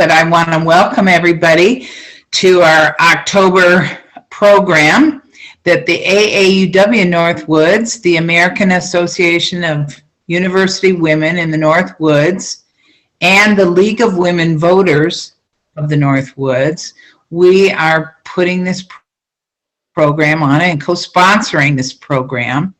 but I want to welcome everybody to our October program that the AAUW Northwoods, the American Association of University Women in the Northwoods, and the League of Women Voters of the Northwoods, we are putting this program on and co-sponsoring this program.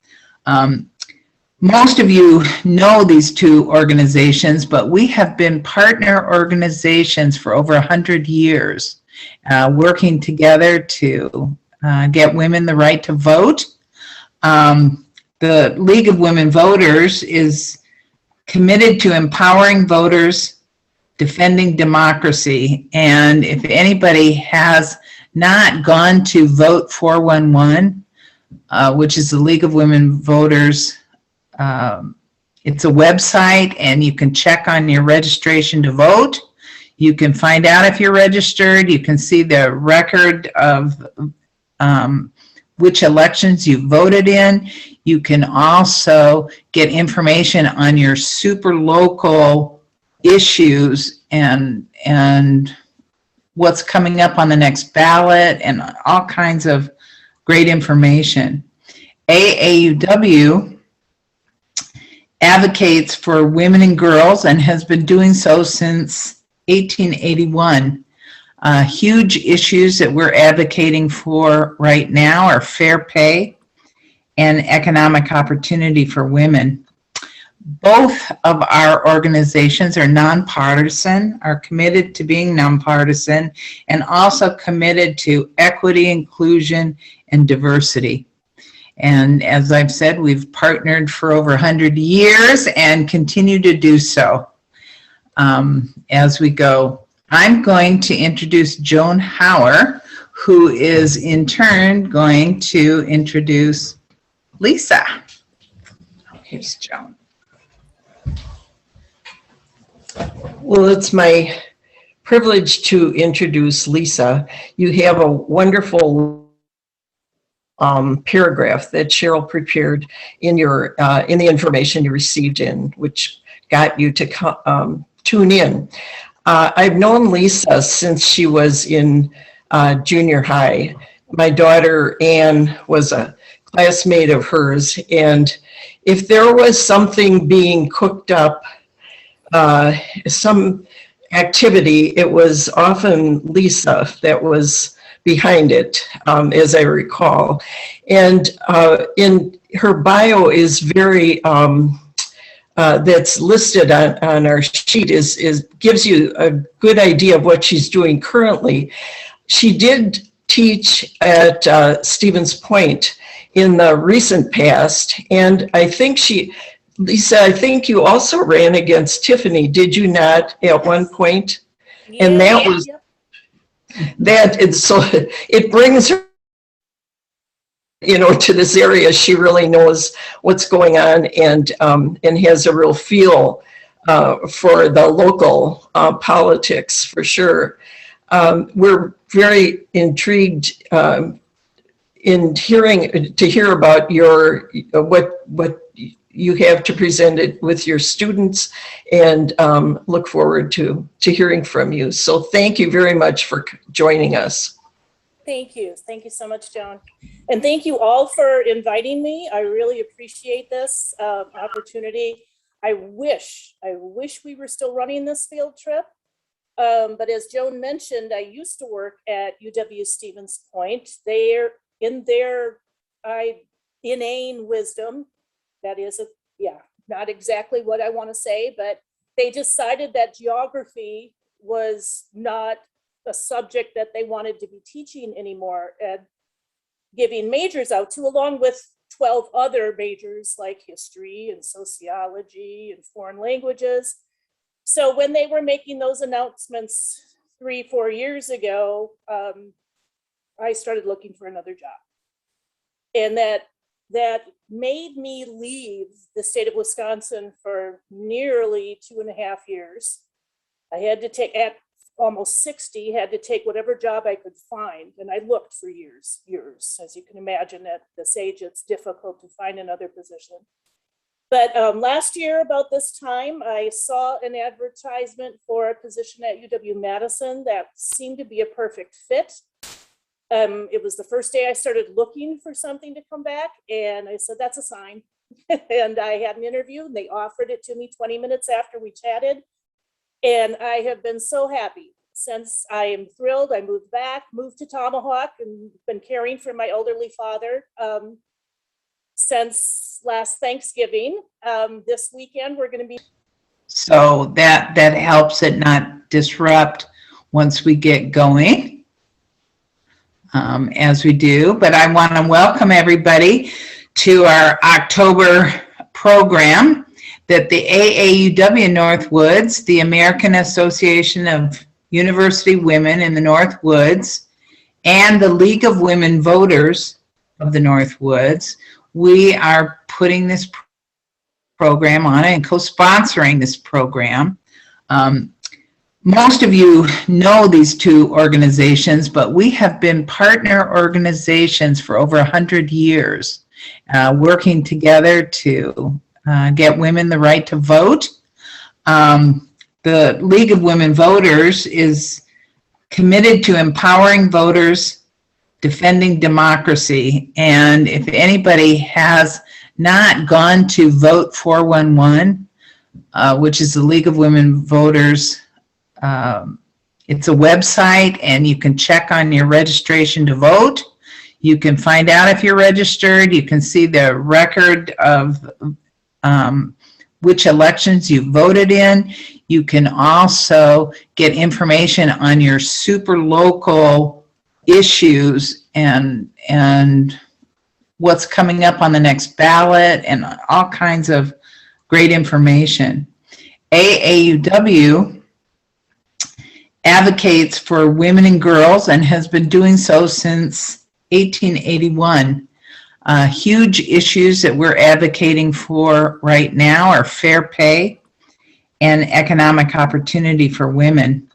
Most of you know these two organizations, but we have been partner organizations for over 100 years, working together to get women the right to vote. The League of Women Voters is committed to empowering voters, defending democracy, and if anybody has not gone to Vote 411, which is the League of Women Voters, it's a website, and you can check on your registration to vote. You can find out if you're registered. You can see the record of which elections you voted in. You can also get information on your super local issues and what's coming up on the next ballot and all kinds of great information. AAUW advocates for women and girls and has been doing so since 1881. Huge issues that we're advocating for right now are fair pay and economic opportunity for women. Both of our organizations are nonpartisan, are committed to being nonpartisan, and also committed to equity, inclusion, and diversity. And as I've said, we've partnered for over 100 years and continue to do so as we go. I'm going to introduce Joan Hauer, who is in turn going to introduce Lisa. Here's Joan. Well, it's my privilege to introduce Lisa. You have a wonderful paragraph that Cheryl prepared in your in the information you received in, which got you to tune in. I've known Lisa since she was in junior high. My daughter Anne was a classmate of hers, and if there was something being cooked up, some activity, it was often Lisa that was behind it, as I recall. And in her bio is very, that's listed on our sheet, gives you a good idea of what she's doing currently. She did teach at Stevens Point in the recent past, and I think Lisa, I think you also ran against Tiffany, did you not, at one point? Yeah, and that was, so it brings her, to this area. She really knows what's going on and has a real feel for the local politics, for sure. We're very intrigued in hear about your what you have to present it with your students, and look forward to hearing from you. So thank you very much for joining us. Thank you. Thank you so much, Joan. And thank you all for inviting me. I really appreciate this opportunity. I wish we were still running this field trip. But as Joan mentioned, I used to work at UW-Stevens Point. They're in their inane wisdom, that is, not exactly what I want to say, but they decided that geography was not a subject that they wanted to be teaching anymore and giving majors out to, along with 12 other majors like history and sociology and foreign languages. So when they were making those announcements 3-4 years ago, I started looking for another job. And that made me leave the state of Wisconsin for nearly 2.5 years. I had to take, at almost 60, had to take whatever job I could find. And I looked for years. As you can imagine, at this age, it's difficult to find another position. But last year about this time, I saw an advertisement for a position at UW-Madison that seemed to be a perfect fit. It was the first day I started looking for something to come back, and I said, that's a sign. And I had an interview, and they offered it to me 20 minutes after we chatted. And I have been so happy since. I am thrilled. I moved to Tomahawk, and been caring for my elderly father since last Thanksgiving. This weekend, we're going to be. So that helps it not disrupt once we get going, as we do. But I want to welcome everybody to our October program that the AAUW Northwoods, the American Association of University Women in the Northwoods, and the League of Women Voters of the Northwoods, we are putting this program on and co-sponsoring this program. Most of you know these two organizations, but we have been partner organizations for over 100 years, working together to get women the right to vote. The League of Women Voters is committed to empowering voters, defending democracy. And if anybody has not gone to Vote 411, which is the League of Women Voters, it's a website, and you can check on your registration to vote. You can find out if you're registered. You can see the record of which elections you voted in. You can also get information on your super local issues and what's coming up on the next ballot and all kinds of great information. AAUW advocates for women and girls and has been doing so since 1881. Huge issues that we're advocating for right now are fair pay and economic opportunity for women.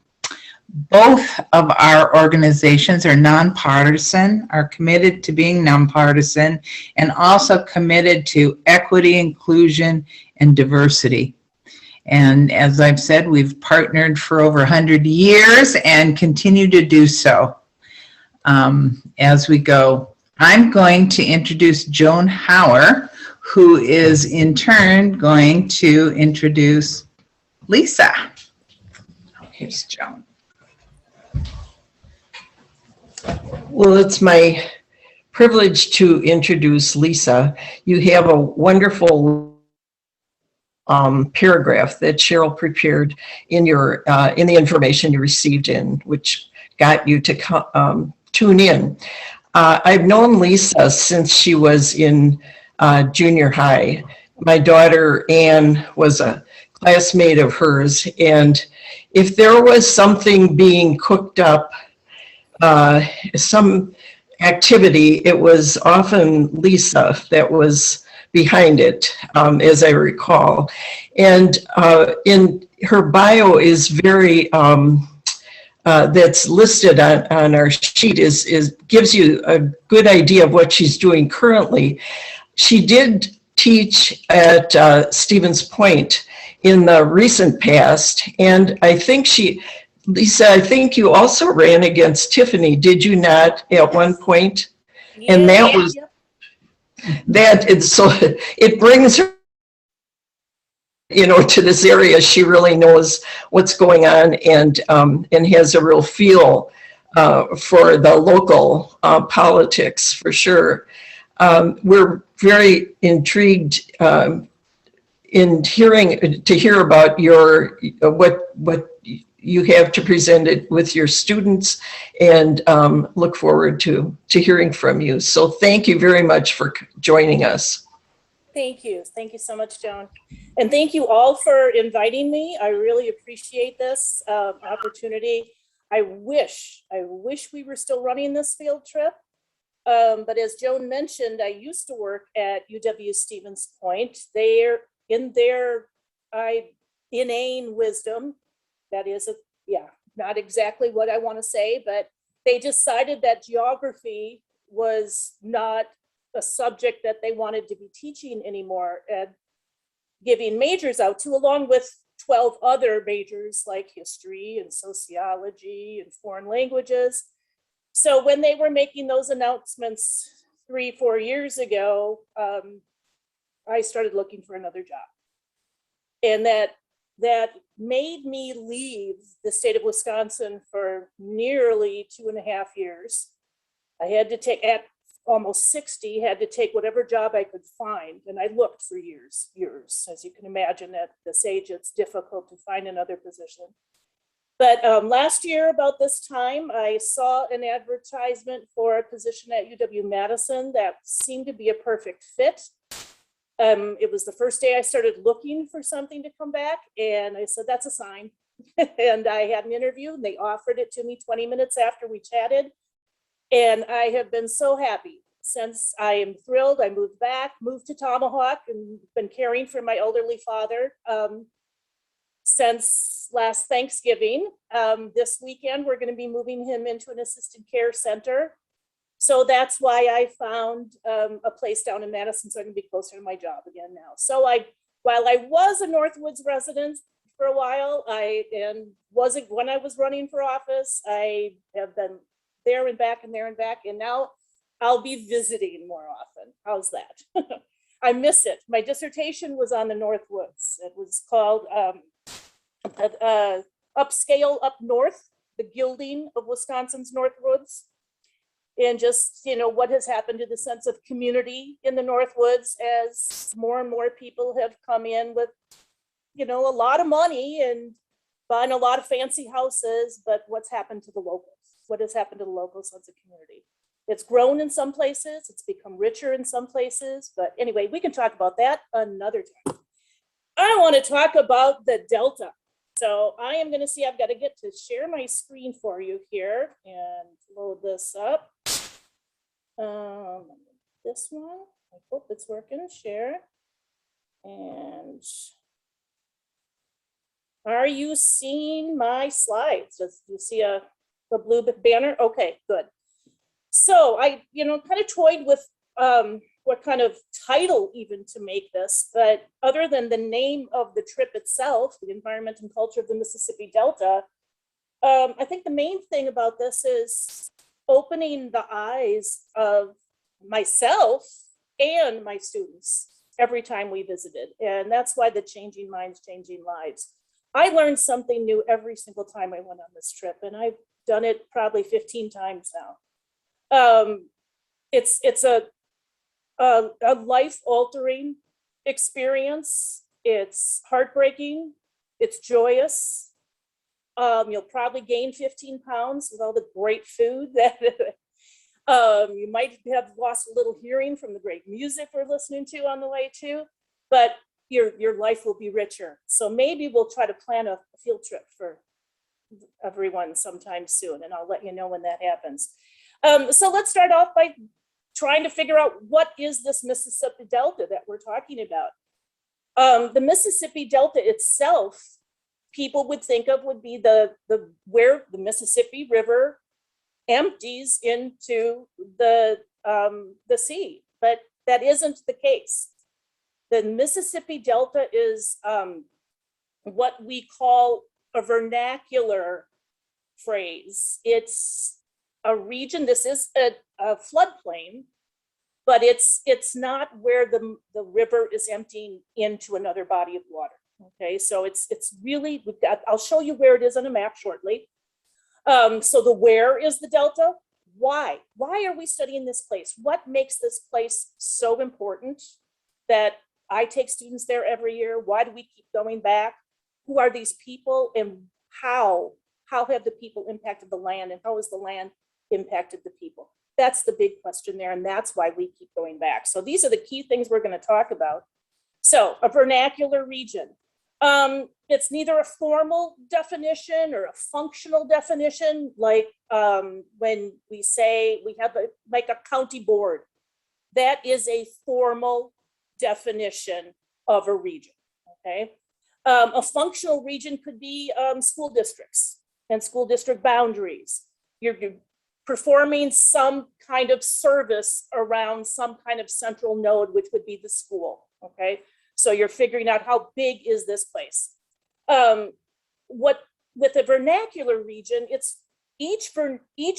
Both of our organizations are nonpartisan, are committed to being nonpartisan, and also committed to equity, inclusion, and diversity. And as I've said, we've partnered for over 100 years and continue to do so as we go. I'm going to introduce Joan Hauer, who is in turn going to introduce Lisa. Here's Joan. Well, it's my privilege to introduce Lisa. You have a wonderful paragraph that Cheryl prepared in your in the information you received in, which got you to tune in. I've known Lisa since she was in junior high. My daughter Anne was a classmate of hers, and if there was something being cooked up, some activity, it was often Lisa that was behind it, as I recall. And in her bio is very, that's listed on our sheet, gives you a good idea of what she's doing currently. She did teach at Stevens Point in the recent past, and I think Lisa, I think you also ran against Tiffany, did you not, at one point? Yeah, and that was, so it brings her, to this area. She really knows what's going on and has a real feel for the local politics, for sure. We're very intrigued in hear about your what you have to present it with your students, and look forward to hearing from you. So thank you very much for joining us. Thank you. Thank you so much, Joan. And thank you all for inviting me. I really appreciate this opportunity. I wish we were still running this field trip. But as Joan mentioned, I used to work at UW Stevens Point. They're in their inane wisdom. That is, not exactly what I want to say, but they decided that geography was not a subject that they wanted to be teaching anymore. And giving majors out to, along with 12 other majors like history and sociology and foreign languages. So when they were making those announcements 3-4 years ago, I started looking for another job. And that made me leave the state of Wisconsin for nearly 2.5 years. I had to take, at almost 60, had to take whatever job I could find. And I looked for years. As you can imagine, at this age, it's difficult to find another position. But last year, about this time, I saw an advertisement for a position at UW-Madison that seemed to be a perfect fit. It was the first day I started looking for something to come back, and I said, that's a sign. And I had an interview, and they offered it to me 20 minutes after we chatted. And I have been so happy since. I am thrilled. I moved back, moved to Tomahawk, and been caring for my elderly father since last Thanksgiving. This weekend, we're going to be moving him into an assisted care center. So that's why I found a place down in Madison, so I can be closer to my job again now. So while I was a Northwoods resident for a while, wasn't when I was running for office, I have been there and back and there and back, and now I'll be visiting more often. How's that? I miss it. My dissertation was on the Northwoods. It was called Upscale Up North, the Gilding of Wisconsin's Northwoods. And just, what has happened to the sense of community in the Northwoods as more and more people have come in with, a lot of money and buying a lot of fancy houses, but what's happened to the locals? What has happened to the local sense of community? It's grown in some places, it's become richer in some places, but anyway, we can talk about that another time. I want to talk about the Delta. So I am going to see, I've got to get to share my screen for you here and load this up. This one, I hope it's working, share. And are you seeing my slides? Do you see the blue banner? Okay, good. So I, kind of toyed with what kind of title even to make this, but other than the name of the trip itself, the environment and culture of the Mississippi Delta, I think the main thing about this is opening the eyes of myself and my students every time we visited. And that's why the Changing Minds, Changing Lives. I learned something new every single time I went on this trip, and I've done it probably 15 times now. It's a life-altering experience. It's heartbreaking. It's joyous. You'll probably gain 15 pounds with all the great food that you might have lost a little hearing from the great music we're listening to on the way too, but your life will be richer. So maybe we'll try to plan a field trip for everyone sometime soon, and I'll let you know when that happens. So let's start off by trying to figure out what is this Mississippi Delta that we're talking about. The Mississippi Delta itself, people would think of would be where the Mississippi River empties into the sea, but that isn't the case. The Mississippi Delta is what we call a vernacular phrase. It's a region, this is a floodplain, but it's not where the river is emptying into another body of water. Okay, so it's really, I'll show you where it is on a map shortly. So the where is the Delta? Why? Why are we studying this place? What makes this place so important that I take students there every year? Why do we keep going back? Who are these people, and how have the people impacted the land, and how has the land impacted the people? That's the big question there, and that's why we keep going back. So these are the key things we're going to talk about. So a vernacular region. It's neither a formal definition or a functional definition, like when we say we have like a county board. That is a formal definition of a region, okay? A functional region could be school districts and school district boundaries. You're performing some kind of service around some kind of central node, which would be the school, okay? So you're figuring out how big is this place. What with the vernacular region, it's each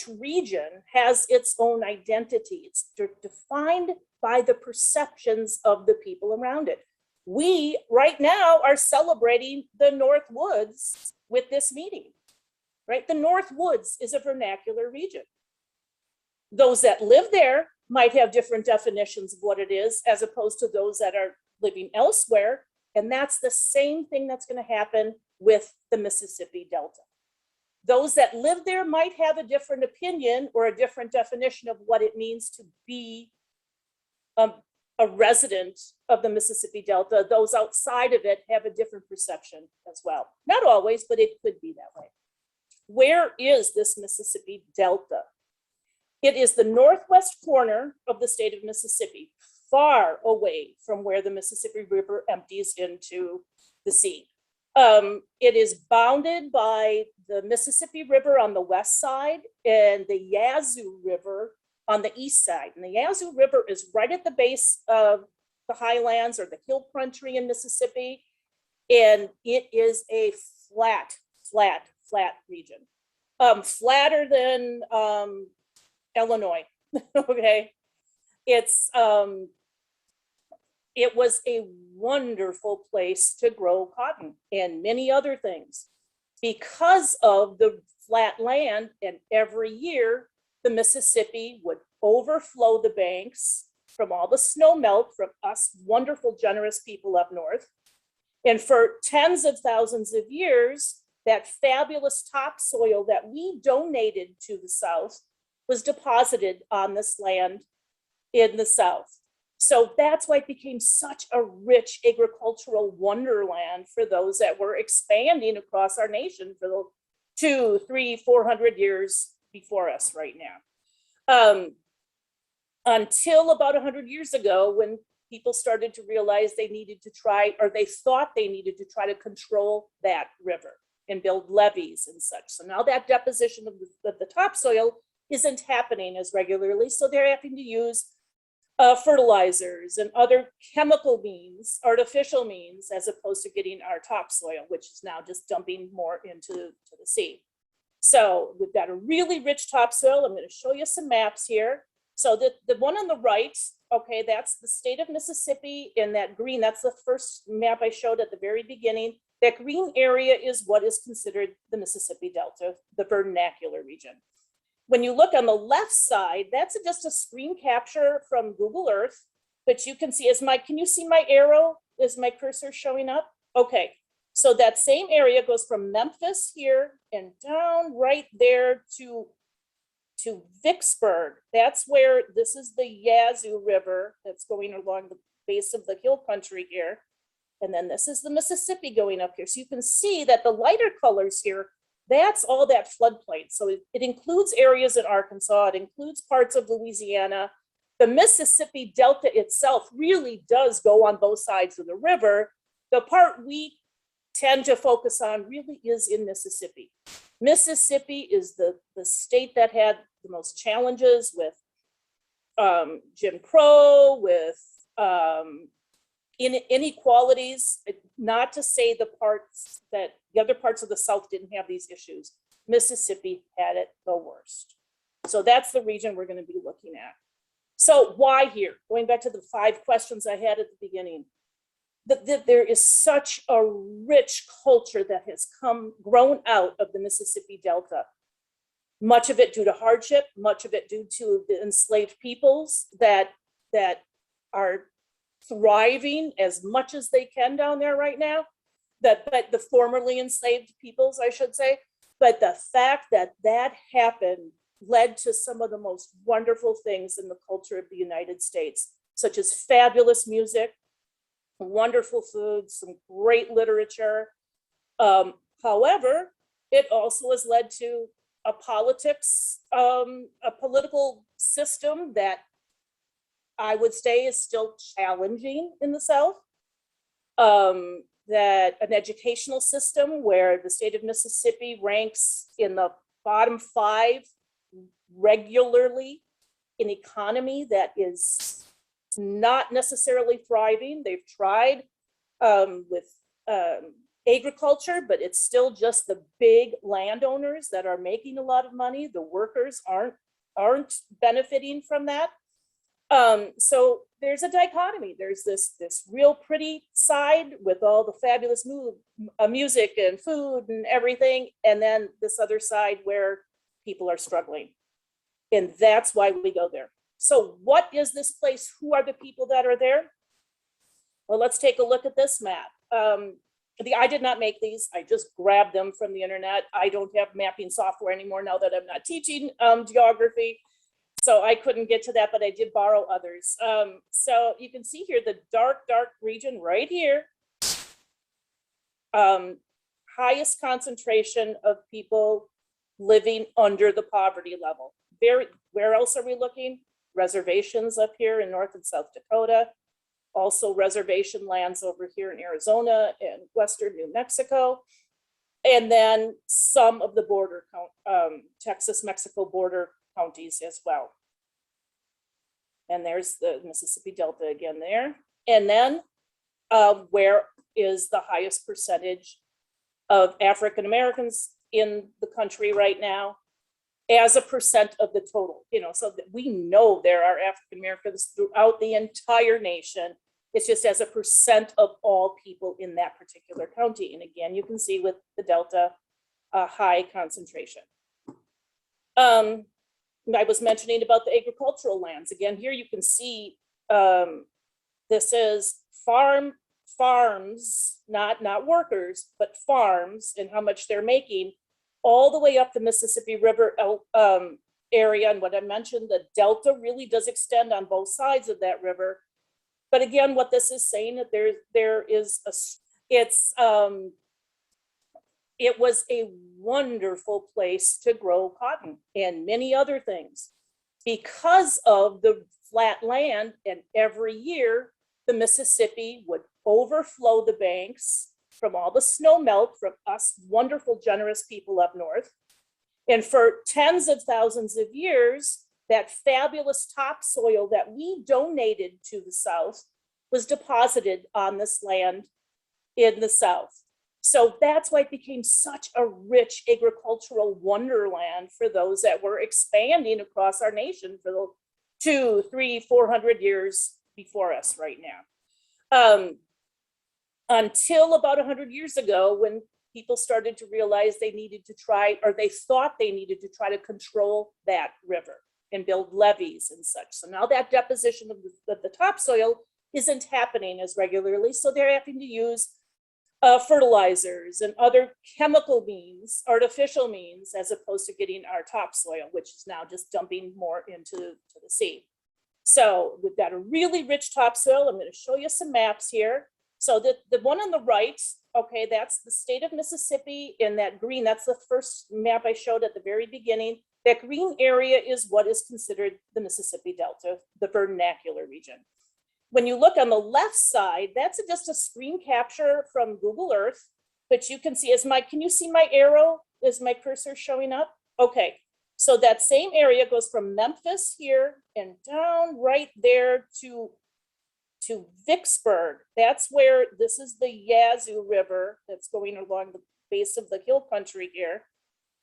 region has its own identity. It's defined by the perceptions of the people around it. We right now are celebrating the North Woods with this meeting, right? The North Woods is a vernacular region. Those that live there might have different definitions of what it is as opposed to those that are living elsewhere. And that's the same thing that's going to happen with the Mississippi Delta. Those that live there might have a different opinion or a different definition of what it means to be a resident of the Mississippi Delta. Those outside of it have a different perception as well. Not always, but it could be that way. Where is this Mississippi Delta? It is the northwest corner of the state of Mississippi, far away from where the Mississippi River empties into the sea. It is bounded by the Mississippi River on the west side and the Yazoo River on the east side. And the Yazoo River is right at the base of the highlands or the hill country in Mississippi. And it is a flat region. Flatter than Illinois, okay? It was a wonderful place to grow cotton and many other things because of the flat land. And every year, the Mississippi would overflow the banks from all the snow melt from us wonderful, generous people up north. And for tens of thousands of years, that fabulous topsoil that we donated to the South was deposited on this land in the South. So that's why it became such a rich agricultural wonderland for those that were expanding across our nation for the 200, 300, 400 years before us right now. Until about 100 years ago, when people started to realize they needed to try, or they thought they needed to try to control that river and build levees and such. So now that deposition of the topsoil isn't happening as regularly. So they're having to use fertilizers and other chemical means, artificial means, as opposed to getting our topsoil, which is now just dumping more into the sea. So we've got a really rich topsoil. I'm going to show you some maps here. So the one on the right, okay, that's the state of Mississippi in that green. That's the first map I showed at the very beginning. That green area is what is considered the Mississippi Delta, the vernacular region. When you look on the left side, that's just a screen capture from Google Earth, but you can see, can you see my arrow? Is my cursor showing up? Okay, so that same area goes from Memphis here and down right there to Vicksburg. That's where this is the Yazoo River that's going along the base of the hill country here. And then this is the Mississippi going up here. So you can see that the lighter colors here, that's all that floodplain. So it includes areas in Arkansas, it includes parts of Louisiana. The Mississippi Delta itself really does go on both sides of the river. The part we tend to focus on really is in Mississippi. Mississippi is the state that had the most challenges with Jim Crow, with inequalities, not to say the other parts of the South didn't have these issues. Mississippi had it the worst. So that's the region we're going to be looking at. So why here? Going back to the 5 questions I had at the beginning. There is such a rich culture that has grown out of the Mississippi Delta. Much of it due to hardship, much of it due to the enslaved peoples that are thriving as much as they can down there right now, but the formerly enslaved peoples, I should say. But the fact that happened led to some of the most wonderful things in the culture of the United States, such as fabulous music, wonderful food, some great literature. However, it also has led to a political system that I would say is still challenging in the South. That an educational system where the state of Mississippi ranks in the bottom 5 regularly, an economy that is not necessarily thriving. They've tried with agriculture, but it's still just the big landowners that are making a lot of money. The workers aren't benefiting from that. So there's a dichotomy. There's this real pretty side with all the fabulous music and food and everything, and then this other side where people are struggling. And that's why we go there. So what is this place? Who are the people that are there? Well, let's take a look at this map. I did not make these. I just grabbed them from the internet. I don't have mapping software anymore now that I'm not teaching geography. So I couldn't get to that, but I did borrow others. So you can see here the dark region right here. Highest concentration of people living under the poverty level. Where else are we looking? Reservations up here in North and South Dakota. Also reservation lands over here in Arizona and Western New Mexico. And then some of the border, Texas-Mexico border counties as well. And there's the Mississippi Delta again there. And then where is the highest percentage of African Americans in the country right now as a percent of the total, so that we know there are African Americans throughout the entire nation. It's just as a percent of all people in that particular county. And again, you can see with the Delta, high concentration. I was mentioning about the agricultural lands. Again, here you can see this is farms, not workers, but farms, and how much they're making all the way up the Mississippi River area. And what I mentioned, the Delta really does extend on both sides of that river. But again, what this is saying that it was a wonderful place to grow cotton and many other things because of the flat land. And every year, the Mississippi would overflow the banks from all the snow melt from us wonderful, generous people up north. And for tens of thousands of years, that fabulous topsoil that we donated to the South was deposited on this land in the South. So that's why it became such a rich agricultural wonderland for those that were expanding across our nation for the 200, 300, 400 years before us right now. Until about 100 years ago, when people started to realize they needed to try, or they thought they needed to try to control that river and build levees and such. So now that deposition of the topsoil isn't happening as regularly. So they're having to use fertilizers and other chemical means, artificial means, as opposed to getting our topsoil, which is now just dumping more into the sea. So we've got a really rich topsoil. I'm going to show you some maps here. So the one on the right, okay, that's the state of Mississippi in that green. That's the first map I showed at the very beginning. That green area is what is considered the Mississippi Delta, the vernacular region. When you look on the left side, that's just a screen capture from Google Earth, but you can see, can you see my arrow? Is my cursor showing up? Okay, so that same area goes from Memphis here and down right there to Vicksburg. That's where this is the Yazoo River that's going along the base of the hill country here.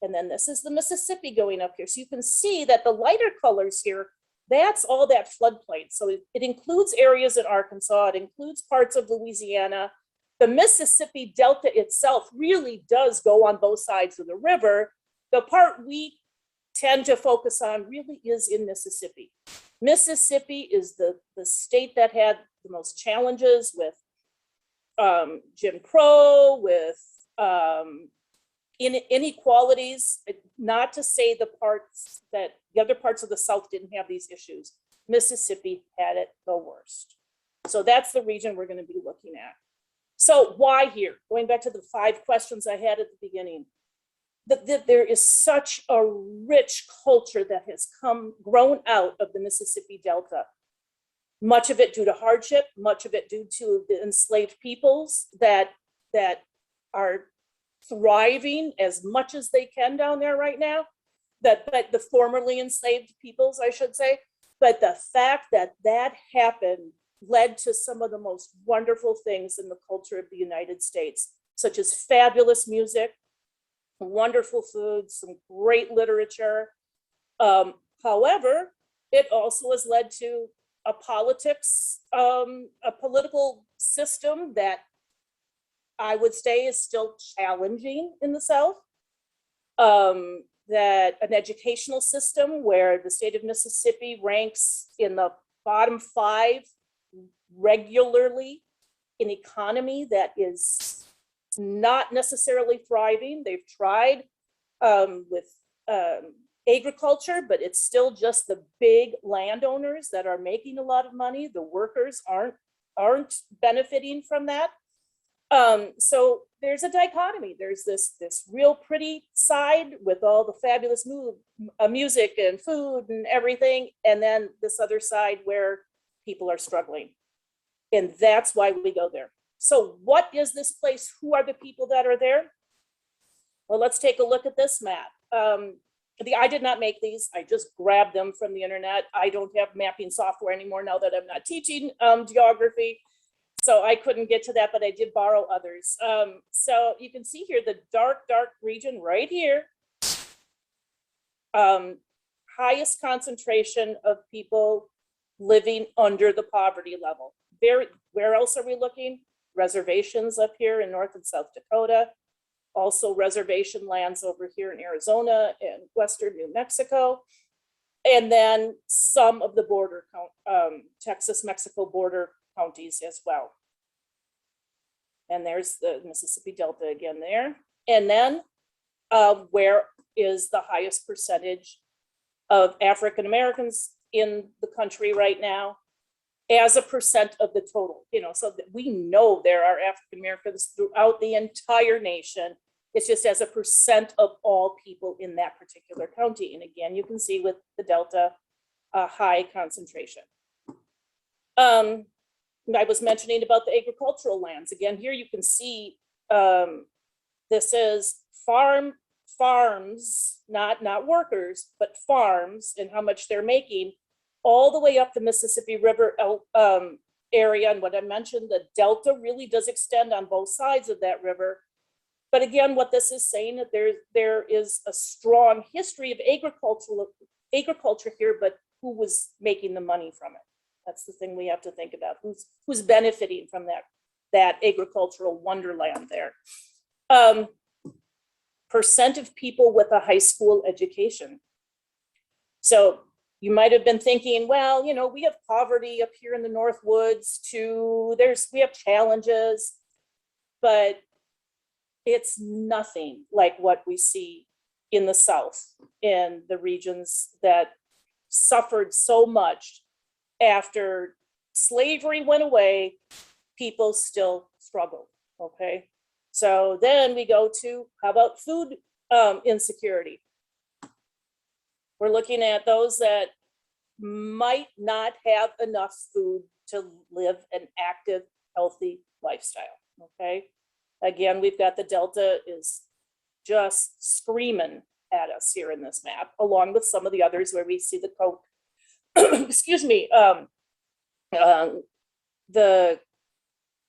And then this is the Mississippi going up here. So you can see that the lighter colors here, that's all that floodplain. So it includes areas in Arkansas, it includes parts of Louisiana. The Mississippi Delta itself really does go on both sides of the river. The part we tend to focus on really is in Mississippi. Mississippi is the state that had the most challenges with Jim Crow, with inequalities, not to say the other parts of the South didn't have these issues. Mississippi had it the worst. So that's the region we're going to be looking at. So why here? Going back to the 5 questions I had at the beginning. That there is such a rich culture that has grown out of the Mississippi Delta. Much of it due to hardship, much of it due to the enslaved peoples that are thriving as much as they can down there right now. But the formerly enslaved peoples, I should say. But the fact that happened led to some of the most wonderful things in the culture of the United States, such as fabulous music, wonderful food, some great literature. However, it also has led to a political system that I would say is still challenging in the South. That an educational system where the state of Mississippi ranks in the bottom 5 regularly, an economy that is not necessarily thriving. They've tried with agriculture, but it's still just the big landowners that are making a lot of money. The workers aren't benefiting from that. So there's a dichotomy. There's this real pretty side with all the fabulous music and food and everything, and then this other side where people are struggling. And that's why we go there. So what is this place? Who are the people that are there? Well, let's take a look at this map. I did not make these. I just grabbed them from the internet. I don't have mapping software anymore now that I'm not teaching geography. So I couldn't get to that, but I did borrow others. So you can see here the dark region right here. Highest concentration of people living under the poverty level. Where else are we looking? Reservations up here in North and South Dakota. Also reservation lands over here in Arizona and Western New Mexico. And then some of the border, Texas-Mexico border counties as well. And there's the Mississippi Delta again there. And then where is the highest percentage of African Americans in the country right now as a percent of the total, so that we know there are African Americans throughout the entire nation. It's just as a percent of all people in that particular county. And again, you can see with the Delta, a high concentration. I was mentioning about the agricultural lands. Again, here you can see this is farms, not workers, but farms and how much they're making all the way up the Mississippi River area. And what I mentioned, the Delta really does extend on both sides of that river. But again, what this is saying that there is a strong history of agriculture here, but who was making the money from it? That's the thing we have to think about. Who's benefiting from that agricultural wonderland there? Percent of people with a high school education. So you might have been thinking, well, we have poverty up here in the North Woods too. We have challenges, but it's nothing like what we see in the South, in the regions that suffered so much after slavery went away. People still struggle. Okay. So then we go to, how about food insecurity? We're looking at those that might not have enough food to live an active, healthy lifestyle. Okay. Again, we've got the Delta is just screaming at us here in this map, along with some of the others where we see the excuse me, the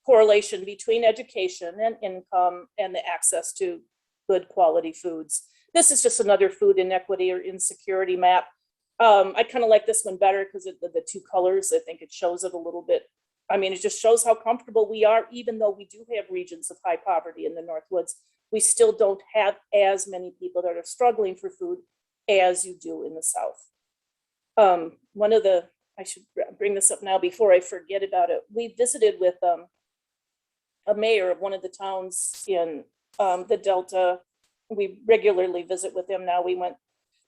correlation between education and income and the access to good quality foods. This is just another food inequity or insecurity map. I kind of like this one better because the two colors, I think it shows it a little bit. I mean, it just shows how comfortable we are, even though we do have regions of high poverty in the North Woods, we still don't have as many people that are struggling for food as you do in the South. I should bring this up now before I forget about it. We visited with a mayor of one of the towns in the Delta. We regularly visit with him now.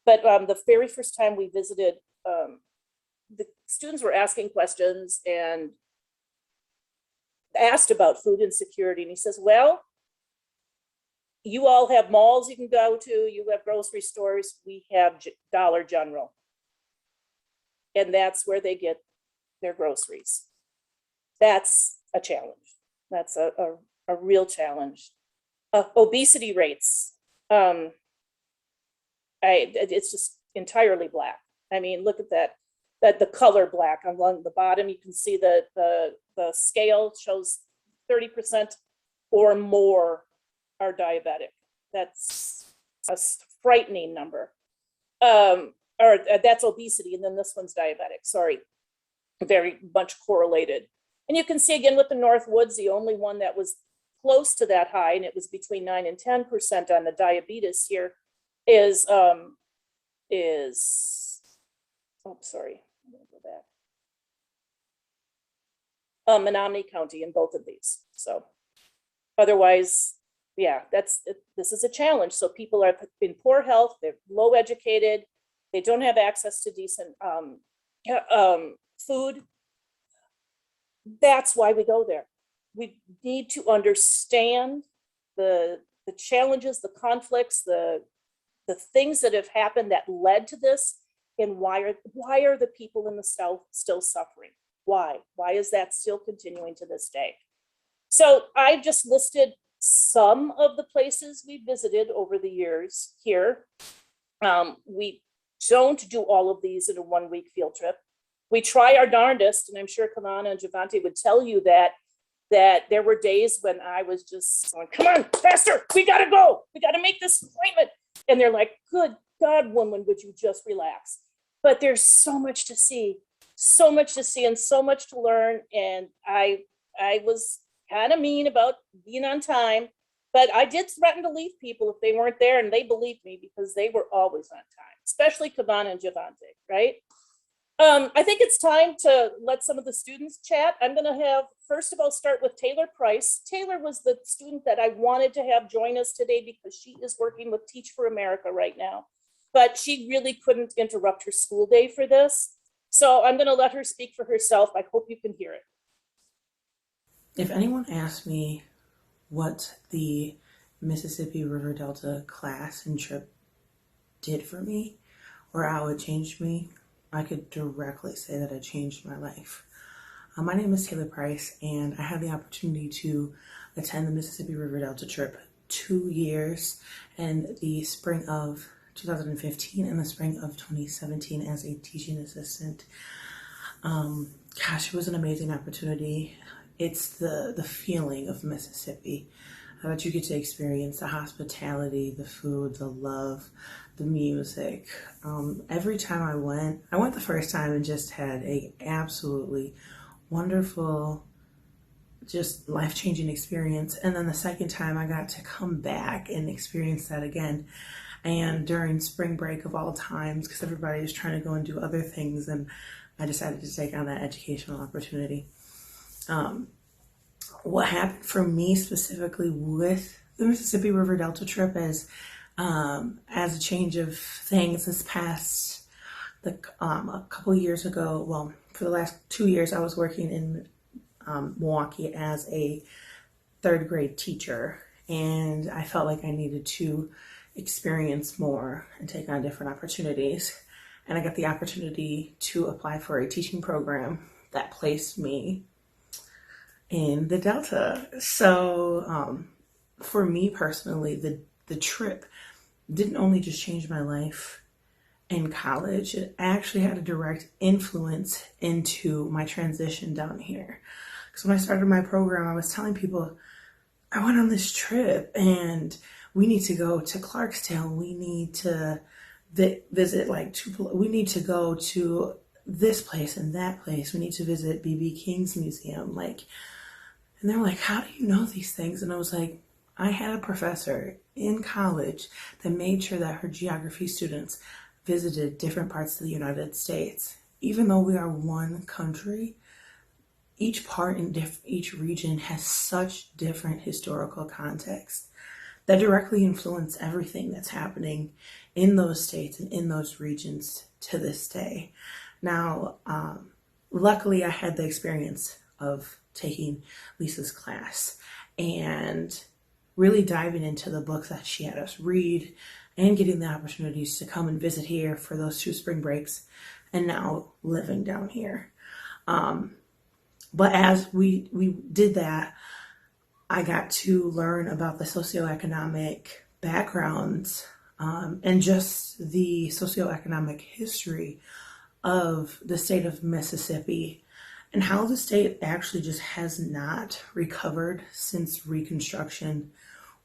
But the very first time we visited, the students were asking questions and asked about food insecurity. And he says, well, you all have malls you can go to, you have grocery stores, we have Dollar General. And that's where they get their groceries. That's a challenge. That's a real challenge. Obesity rates. It's just entirely Black. I mean, look at that. that the color black along the bottom, you can see that the scale shows 30% or more are diabetic. That's a frightening number. Or that's obesity, and then this one's diabetic, sorry. Very much correlated. And you can see again with the Northwoods, the only one that was close to that high, and it was between 9 and 10% on the diabetes here, is oh, sorry, I'm gonna go back. Menominee County in both of these. So otherwise, yeah, this is a challenge. So people are in poor health, they're low educated, they don't have access to decent food. That's why we go there. We need to understand the challenges, the conflicts, the things that have happened that led to this, and why are the people in the South still suffering? Why is that still continuing to this day? So I just listed some of the places we visited over the years here. We don't do all of these in a 1-week field trip. We try our darndest, and I'm sure Kavana and Javante would tell you that there were days when I was just going, come on, faster, we gotta go, we gotta make this appointment. And they're like, good God, woman, would you just relax? But there's so much to see and so much to learn. And I was kind of mean about being on time, but I did threaten to leave people if they weren't there, and they believed me because they were always on time, especially Kavana and Javante, right? I think it's time to let some of the students chat. I'm gonna have, first of all, start with Taylor Price. Taylor was the student that I wanted to have join us today because she is working with Teach for America right now, but she really couldn't interrupt her school day for this. So I'm gonna let her speak for herself. I hope you can hear it. If anyone asked me what the Mississippi River Delta class and trip did for me or how it changed me, I could directly say that it changed my life. My name is Taylor Price, and I had the opportunity to attend the Mississippi River Delta trip 2 years in the spring of 2015 and the spring of 2017 as a teaching assistant. Gosh, it was an amazing opportunity. It's the feeling of Mississippi that you get to experience, the hospitality, the food, the love, the music. Every time I went the first time and just had a absolutely wonderful, just life-changing experience. And then the second time I got to come back and experience that again. And during spring break of all times, because everybody is trying to go and do other things, and I decided to take on that educational opportunity. What happened for me specifically with the Mississippi River Delta trip is, as a change of things this past, a couple of years ago, well, for the last 2 years, I was working in Milwaukee as a 3rd grade teacher, and I felt like I needed to experience more and take on different opportunities. And I got the opportunity to apply for a teaching program that placed me in the Delta. So for me personally, the trip didn't only just change my life in college, it actually had a direct influence into my transition down here. Because when I started my program, I was telling people, I went on this trip and we need to go to Clarksdale. We need to visit we need to go to this place and that place. We need to visit B.B. King's museum. And they were like, how do you know these things? And I was like, I had a professor in college that made sure that her geography students visited different parts of the United States. Even though we are one country, each part in each region has such different historical context that directly influence everything that's happening in those states and in those regions to this day. Now, luckily I had the experience of taking Lisa's class and really diving into the books that she had us read and getting the opportunities to come and visit here for those 2 spring breaks and now living down here. But as we did that, I got to learn about the socioeconomic backgrounds and just the socioeconomic history of the state of Mississippi and how the state actually just has not recovered since Reconstruction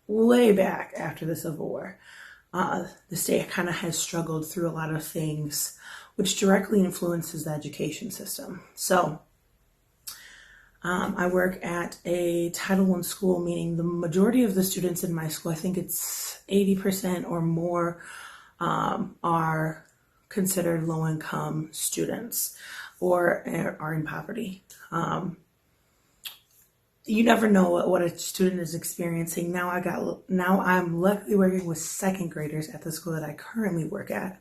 way back after the Civil War. The state kind of has struggled through a lot of things, which directly influences the education system. So I work at a Title I school, meaning the majority of the students in my school, I think it's 80% or more, are considered low-income students or are in poverty. You never know what a student is experiencing. Now I'm luckily working with second graders at the school that I currently work at.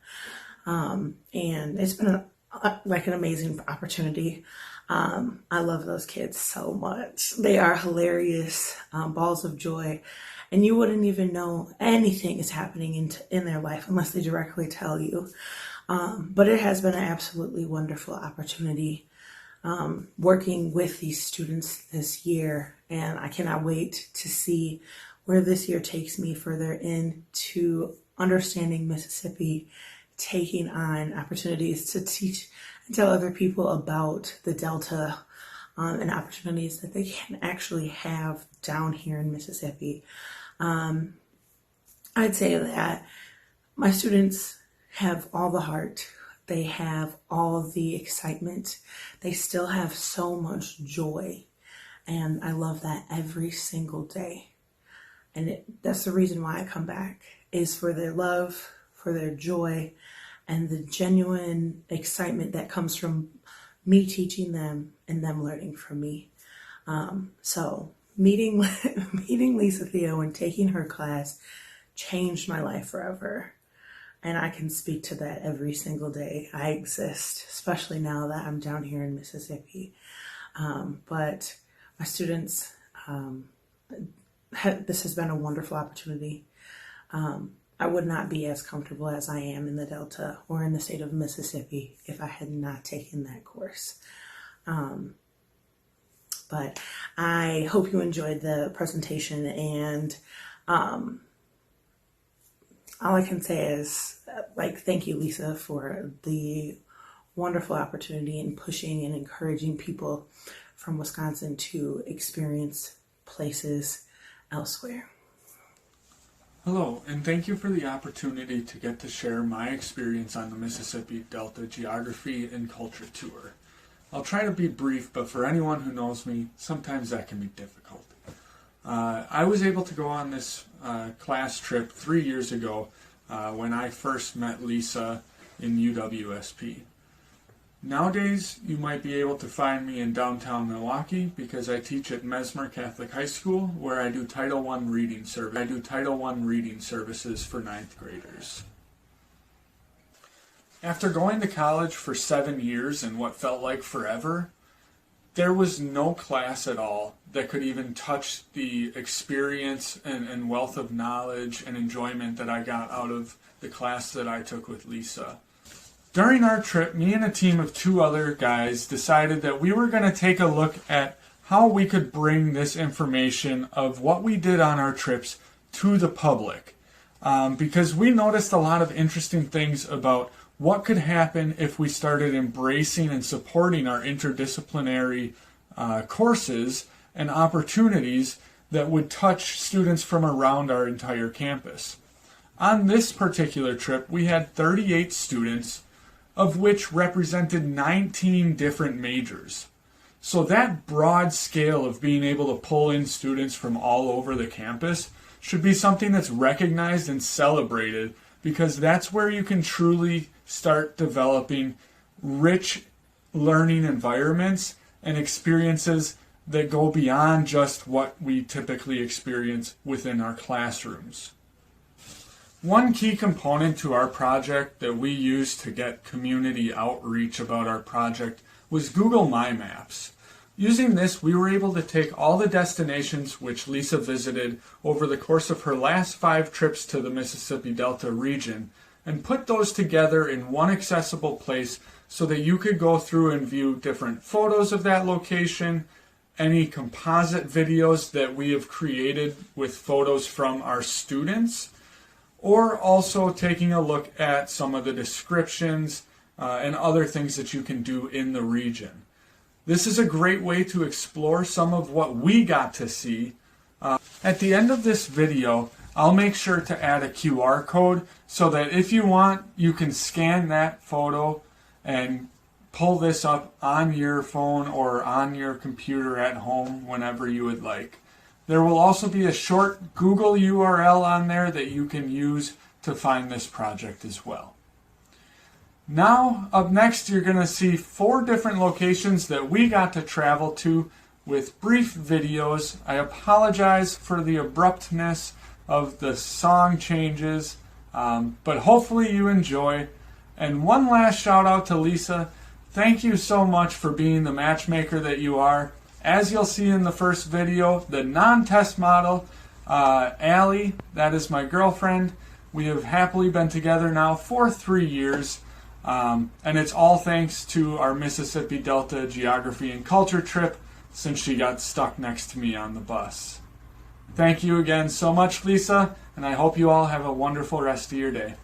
And it's been an amazing opportunity. I love those kids so much. They are hilarious, balls of joy, and you wouldn't even know anything is happening in their life unless they directly tell you. But it has been an absolutely wonderful opportunity working with these students this year, and I cannot wait to see where this year takes me further into understanding Mississippi, taking on opportunities to teach and tell other people about the Delta and opportunities that they can actually have down here in Mississippi. I'd say that my students have all the heart. They have all the excitement. They still have so much joy. And I love that every single day. And that's the reason why I come back, is for their love, for their joy, and the genuine excitement that comes from me teaching them and them learning from me. So meeting Lisa Theo and taking her class changed my life forever. And I can speak to that every single day I exist, especially now that I'm down here in Mississippi. But my students, this has been a wonderful opportunity. I would not be as comfortable as I am in the Delta or in the state of Mississippi if I had not taken that course. But I hope you enjoyed the presentation, and all I can say is, thank you, Lisa, for the wonderful opportunity in pushing and encouraging people from Wisconsin to experience places elsewhere. Hello, and thank you for the opportunity to get to share my experience on the Mississippi Delta Geography and Culture Tour. I'll try to be brief, but for anyone who knows me, sometimes that can be difficult. I was able to go on this class trip 3 years ago when I first met Lisa in UW-SP. Nowadays, you might be able to find me in downtown Milwaukee because I teach at Mesmer Catholic High School, where I do Title I reading service. I do Title I reading services for 9th graders. After going to college for 7 years in what felt like forever, there was no class at all that could even touch the experience and wealth of knowledge and enjoyment that I got out of the class that I took with Lisa. During our trip, me and a team of 2 other guys decided that we were going to take a look at how we could bring this information of what we did on our trips to the public. Because we noticed a lot of interesting things about what could happen if we started embracing and supporting our interdisciplinary courses and opportunities that would touch students from around our entire campus. On this particular trip, we had 38 students, of which represented 19 different majors. So that broad scale of being able to pull in students from all over the campus should be something that's recognized and celebrated, because that's where you can truly start developing rich learning environments and experiences that go beyond just what we typically experience within our classrooms. One key component to our project that we used to get community outreach about our project was Google My Maps. Using this, we were able to take all the destinations which Lisa visited over the course of her last 5 trips to the Mississippi Delta region and put those together in one accessible place so that you could go through and view different photos of that location, any composite videos that we have created with photos from our students, or also taking a look at some of the descriptions, and other things that you can do in the region. This is a great way to explore some of what we got to see. At the end of this video, I'll make sure to add a QR code so that if you want, you can scan that photo and pull this up on your phone or on your computer at home whenever you would like. There will also be a short Google URL on there that you can use to find this project as well. Now, up next, you're going to see 4 different locations that we got to travel to with brief videos. I apologize for the abruptness of the song changes, but hopefully you enjoy. And one last shout out to Lisa. Thank you so much for being the matchmaker that you are. As you'll see in the first video, the non-test model, Allie, that is my girlfriend. We have happily been together now for 3 years. And it's all thanks to our Mississippi Delta Geography and Culture trip since she got stuck next to me on the bus. Thank you again so much, Lisa, and I hope you all have a wonderful rest of your day.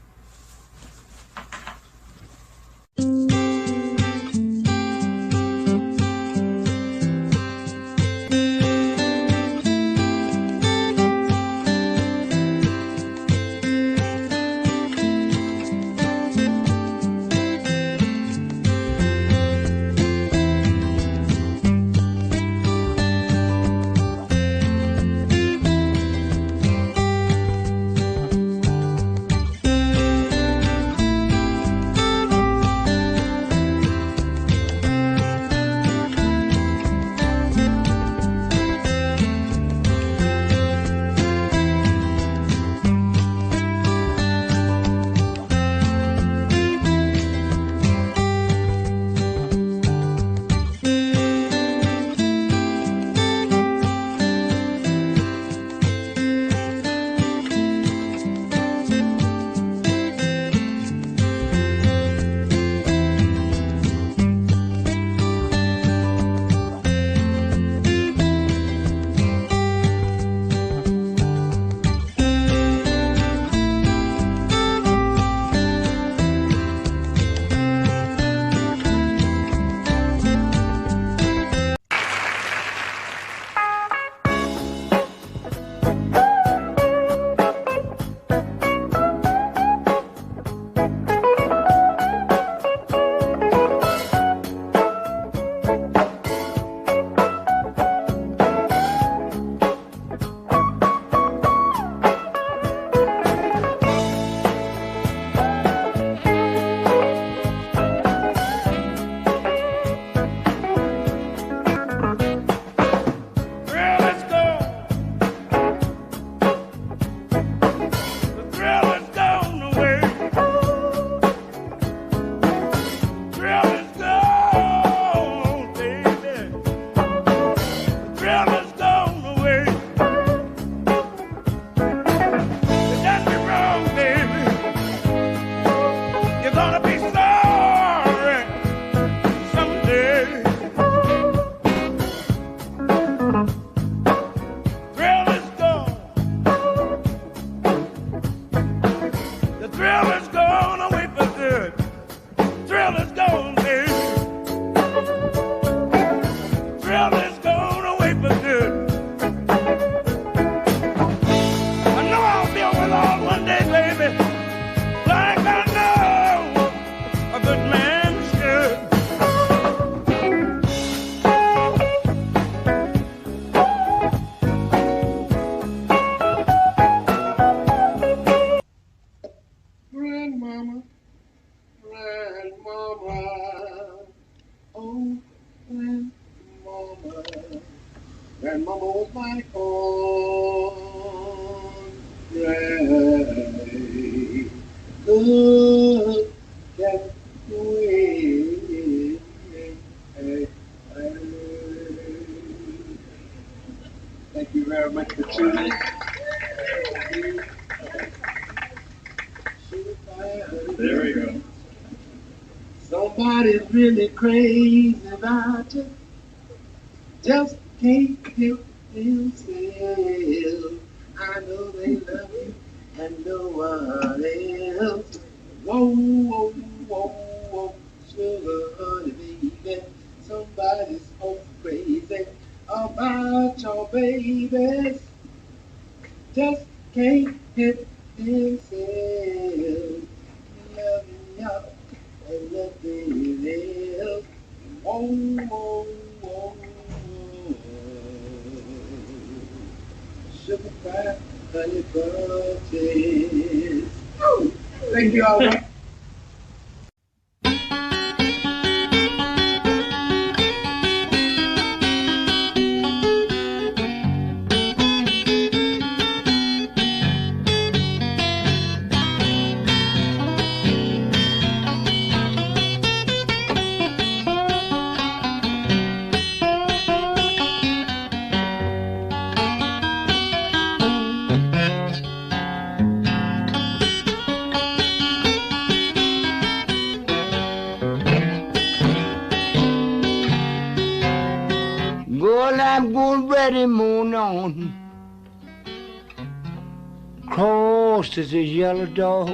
Grandmama was my cornbread. Good that way. Thank you very much for tuning in. There we go. Somebody's really crazy about you. Just can't help themselves. I know they love you and no one else. Whoa, whoa, whoa, whoa. sugar honey baby. Somebody's so crazy about your babies. Just can't get themselves. Loving y'all and nothing else. Whoa, whoa, whoa, whoa. Sugar pie, honey bunches. Oh, thank you all. Girl, I'm going ready, moon on. Cross is a yellow dog.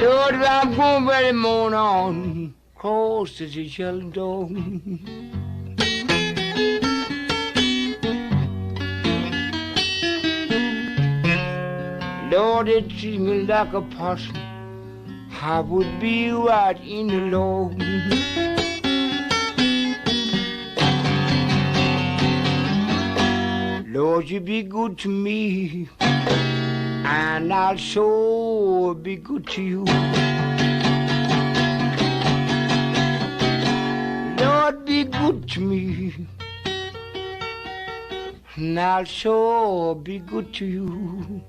Lord, I'm going ready, moon on. Cross is a yellow dog. Lord, it treats me like a possum. I would be right in the Lord. Lord, you be good to me, and I'll sure be good to you. Lord, be good to me, and I'll sure be good to you.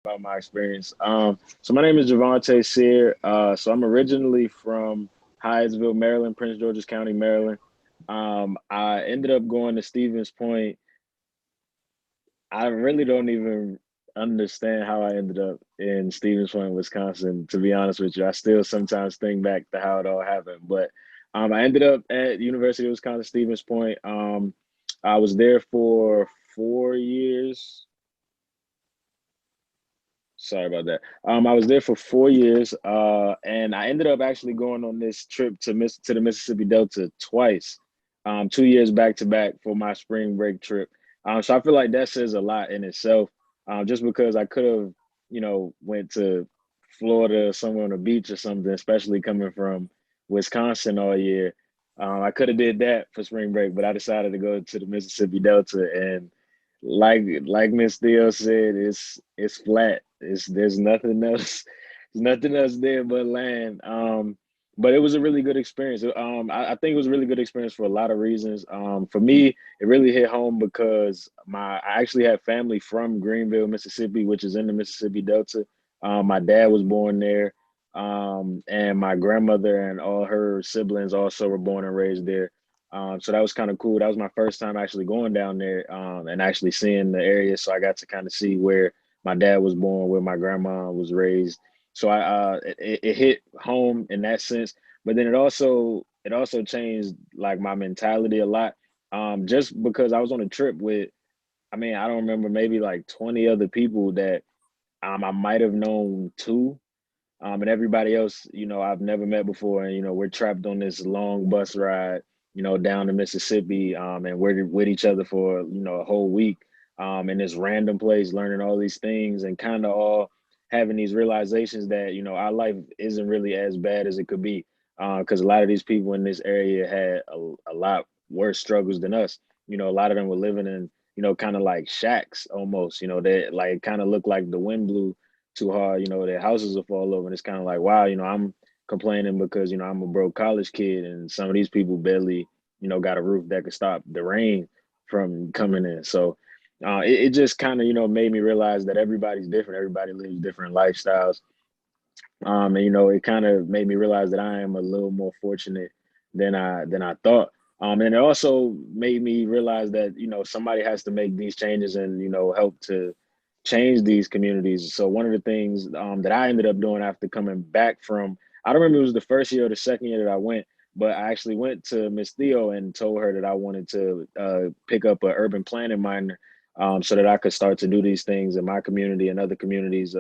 About my experience. So my name is Javante Sear. So I'm originally from Hyattsville, Maryland, Prince George's County, Maryland. I ended up going to Stevens Point. I really don't even understand how I ended up in Stevens Point, Wisconsin. To be honest with you, I still sometimes think back to how it all happened. But I ended up at University of Wisconsin Stevens Point. I was there for 4 years. Sorry about that. I was there for 4 years, and I ended up actually going on this trip to the Mississippi Delta twice, 2 years back to back for my spring break trip. So I feel like that says a lot in itself, just because I could have, went to Florida, somewhere on the beach or something, especially coming from Wisconsin all year. I could have did that for spring break, but I decided to go to the Mississippi Delta, and like Miss Theo said, it's flat. There's nothing else. There's nothing else there but land. But it was a really good experience. I think it was a really good experience for a lot of reasons. For me, it really hit home because I actually have family from Greenville, Mississippi, which is in the Mississippi Delta. My dad was born there, and my grandmother and all her siblings also were born and raised there. So that was kind of cool. That was my first time actually going down there, and actually seeing the area. So I got to kind of see where my dad was born, where my grandma was raised. So it hit home in that sense. But then it also changed like my mentality a lot. Just because I was on a trip with, I don't remember, maybe like 20 other people that I might have known too. And everybody else, I've never met before. And, we're trapped on this long bus ride, down to Mississippi. And we're with each other for, a whole week, in this random place, learning all these things and kind of all having these realizations that, our life isn't really as bad as it could be. Because a lot of these people in this area had a lot worse struggles than us. A lot of them were living in, kind of like shacks almost, that like kind of look like the wind blew too hard, their houses will fall over. And it's kind of like, wow, I'm complaining because, I'm a broke college kid and some of these people barely, got a roof that could stop the rain from coming in. So it just kind of, made me realize that everybody's different. Everybody lives different lifestyles. And it kind of made me realize that I am a little more fortunate than I thought. And it also made me realize that somebody has to make these changes and help to change these communities. So one of the things that I ended up doing after coming back from, I don't remember if it was the first year or the second year that I went, but I actually went to Miss Theo and told her that I wanted to pick up an urban planning minor, so that I could start to do these things in my community and other communities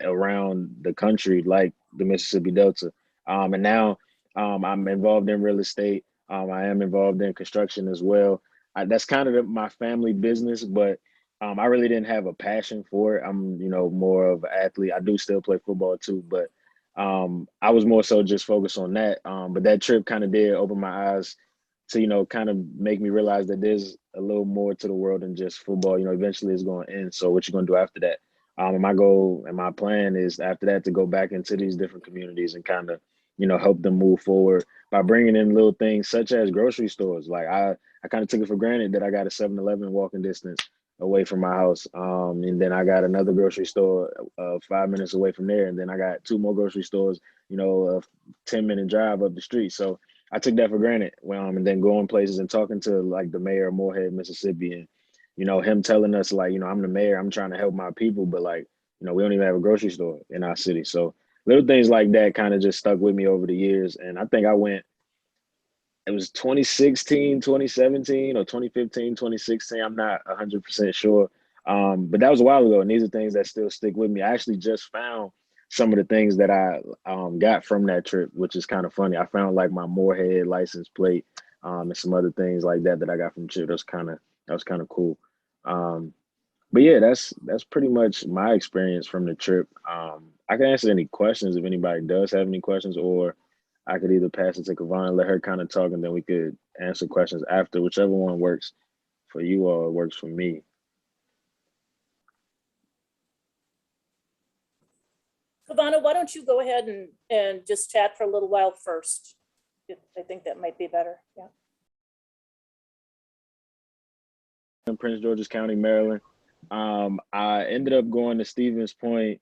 around the country, like the Mississippi Delta. And now I'm involved in real estate. I am involved in construction as well. That's kind of my family business, but I really didn't have a passion for it. I'm, more of an athlete. I do still play football too, but I was more so just focused on that. But that trip kind of did open my eyes to, kind of make me realize that there's a little more to the world than just football. Eventually it's going to end. So what you going to do after that? And my goal and my plan is after that to go back into these different communities and kind of, help them move forward by bringing in little things such as grocery stores. Like I kind of took it for granted that I got a 7-Eleven walking distance away from my house. And then I got another grocery store 5 minutes away from there. And then I got 2 more grocery stores, a 10-minute drive up the street. So I took that for granted. And then going places and talking to like the mayor of Morehead, Mississippi, and him telling us like, I'm the mayor, I'm trying to help my people, but like, we don't even have a grocery store in our city. So little things like that kind of just stuck with me over the years. And I think it was 2016, 2017, or 2015, 2016. I'm not 100% sure. But that was a while ago. And these are things that still stick with me. I actually just found some of the things that I got from that trip, which is kind of funny. I found like my Morehead license plate and some other things like that I got from the trip. That was kind of cool. But yeah, that's pretty much my experience from the trip. I can answer any questions if anybody does have any questions, or I could either pass it to Kavon and let her kind of talk, and then we could answer questions after, whichever one works for you or works for me. Kavana, why don't you go ahead and just chat for a little while first? I think that might be better. Yeah. In Prince George's County, Maryland. I ended up going to Stevens Point.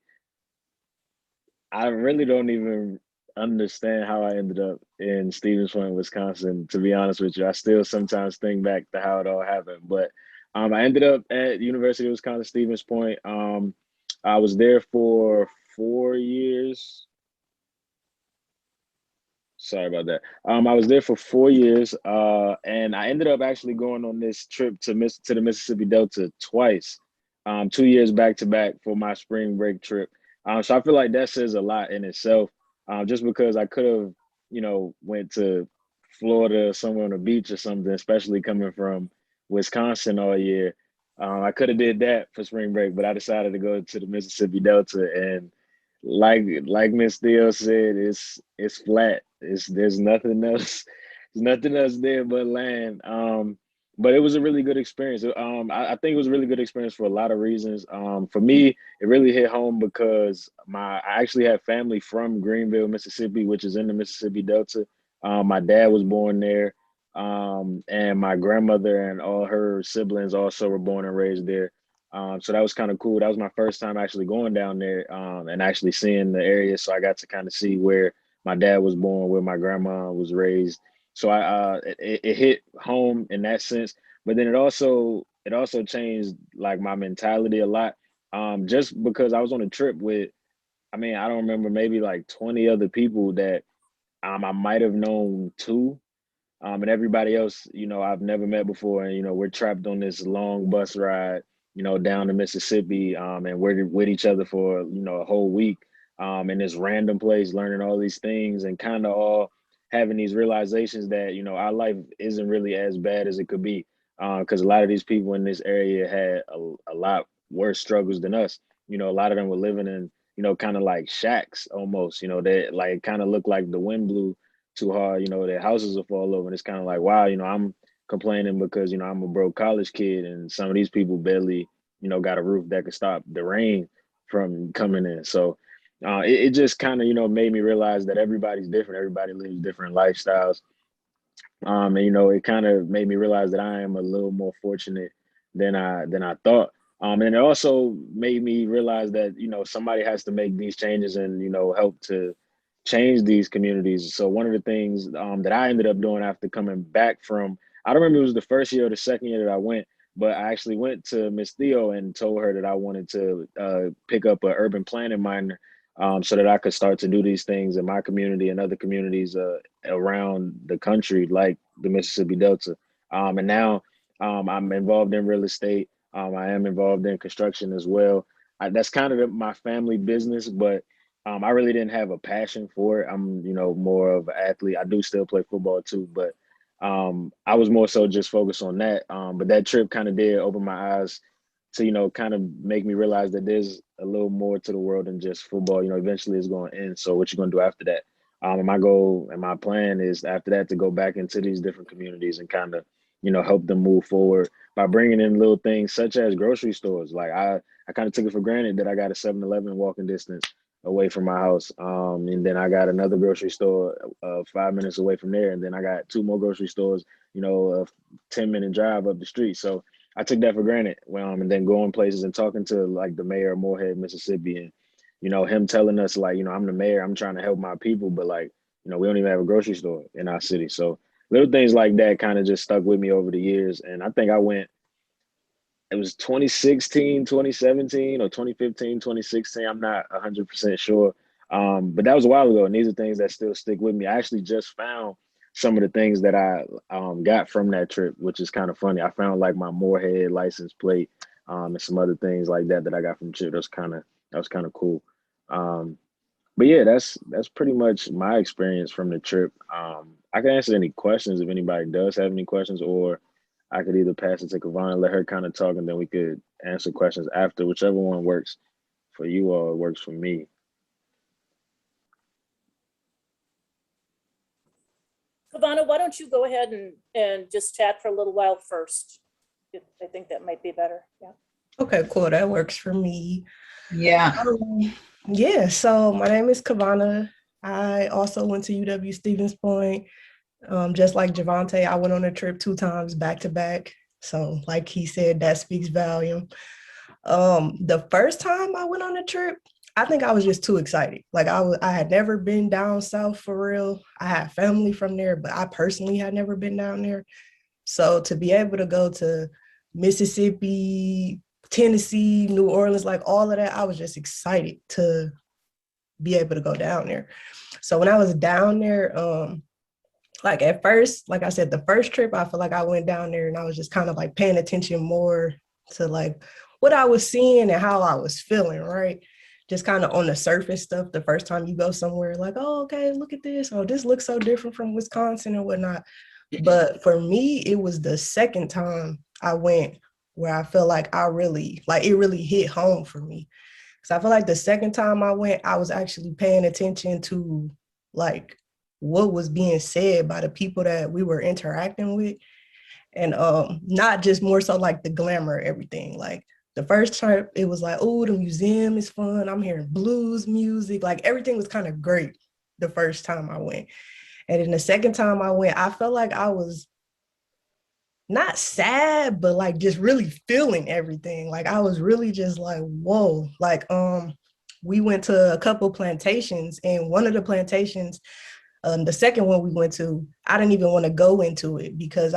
I really don't even understand how I ended up in Stevens Point, Wisconsin, to be honest with you. I still sometimes think back to how it all happened. But I ended up at University of Wisconsin, Stevens Point. I was there for 4 years. Sorry about that. I was there for 4 years, and I ended up actually going on this trip to the Mississippi Delta twice, 2 years back to back for my spring break trip. So I feel like that says a lot in itself, just because I could have, went to Florida, somewhere on the beach or something, especially coming from Wisconsin all year. I could have did that for spring break, but I decided to go to the Mississippi Delta, and like Miss Theo said, it's flat. There's nothing else. There's nothing else there but land. But it was a really good experience. I think it was a really good experience for a lot of reasons. For me, it really hit home because I actually have family from Greenville, Mississippi, which is in the Mississippi Delta. My dad was born there, and my grandmother and all her siblings also were born and raised there. So that was kind of cool. That was my first time actually going down there and actually seeing the area. So I got to kind of see where my dad was born, where my grandma was raised. So it hit home in that sense. But then it also changed like my mentality a lot. Just because I was on a trip with, I don't remember, maybe like 20 other people that I might have known too. And everybody else, I've never met before. And, we're trapped on this long bus ride, down to Mississippi. And we're with each other for, a whole week in this random place, learning all these things and kind of all having these realizations that, our life isn't really as bad as it could be. Because a lot of these people in this area had a lot worse struggles than us. A lot of them were living in, kind of like shacks almost, that like kind of look like the wind blew too hard, their houses will fall over. And it's kind of like, wow, I'm complaining because, I'm a broke college kid and some of these people barely, got a roof that could stop the rain from coming in. So it just kind of, made me realize that everybody's different. Everybody lives different lifestyles. And, it kind of made me realize that I am a little more fortunate than I thought. And it also made me realize that, you know, somebody has to make these changes and, you know, help to change these communities. So one of the things that I ended up doing after coming back from, I don't remember if it was the first year or the second year that I went, but I actually went to Miss Theo and told her that I wanted to pick up an urban planning minor, so that I could start to do these things in my community and other communities around the country, like the Mississippi Delta. And now I'm involved in real estate. I am involved in construction as well. That's kind of my family business, but I really didn't have a passion for it. I'm, you know, more of an athlete. I do still play football too, but I was more so just focused on that. But that trip kind of did open my eyes to, you know, kind of make me realize that there's a little more to the world than just football. You know, eventually it's going to end. So what you going to do after that? And my goal and my plan is after that to go back into these different communities and kind of, you know, help them move forward by bringing in little things such as grocery stores. Like I kind of took it for granted that I got a 7-Eleven walking distance away from my house. And then I got another grocery store 5 minutes away from there. And then I got 2 more grocery stores, you know, a 10-minute drive up the street. So I took that for granted. And then going places and talking to like the mayor of Morehead, Mississippi, and, you know, him telling us like, you know, I'm the mayor, I'm trying to help my people, but like, you know, we don't even have a grocery store in our city. So little things like that kind of just stuck with me over the years. And I think I went, it was 2016, 2017, or 2015, 2016. I'm not 100% sure. But that was a while ago. And these are things that still stick with me. I actually just found some of the things that I got from that trip, which is kind of funny. I found like my Morehead license plate and some other things like that that I got from the trip. That was kind of cool. But yeah, that's pretty much my experience from the trip. I can answer any questions if anybody does have any questions, or I could either pass it to Kavana and let her kind of talk, and then we could answer questions after, whichever one works for you or works for me. Kavana, why don't you go ahead and just chat for a little while first? I think that might be better. Yeah. Okay, cool. That works for me. Yeah. Yeah, so my name is Kavana. I also went to UW Stevens Point. Just like Javante, I went on a trip 2 times back to back. So like he said, that speaks volume. The first time I went on a trip, I think I was just too excited. Like I had never been down south for real. I had family from there, but I personally had never been down there. So to be able to go to Mississippi, Tennessee, New Orleans, like all of that, I was just excited to be able to go down there. So when I was down there, like at first, like I said, the first trip, I feel like I went down there and I was just kind of like paying attention more to like what I was seeing and how I was feeling, right? Just kind of on the surface stuff. The first time you go somewhere, like, oh, okay, look at this. Oh, this looks so different from Wisconsin and whatnot. But for me, it was the second time I went where I feel like I really, like it really hit home for me. Because I feel like the second time I went, I was actually paying attention to like what was being said by the people that we were interacting with. And not just more so like the glamour, everything. Like the first time it was like, oh, the museum is fun. I'm hearing blues music. Like everything was kind of great the first time I went. And then the second time I went, I felt like I was not sad, but like just really feeling everything. Like I was really just like, whoa. Like we went to a couple plantations, and one of the plantations, the second one we went to, I didn't even want to go into it because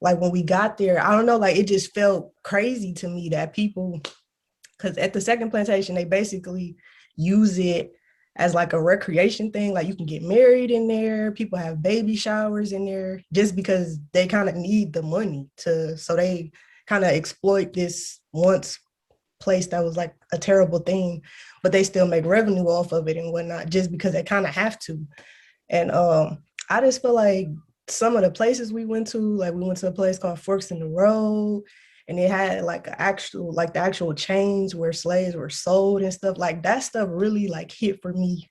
when we got there, I don't know, like it just felt crazy to me that people, because at the second plantation, they basically use it as like a recreation thing. Like you can get married in there, people have baby showers in there just because they kind of need the money so they kind of exploit this once place that was like a terrible thing, but they still make revenue off of it and whatnot just because they kind of have to. And I just feel like some of the places we went to, like we went to a place called Forks in the Road, and it had like the actual chains where slaves were sold and stuff. Like that stuff really like hit for me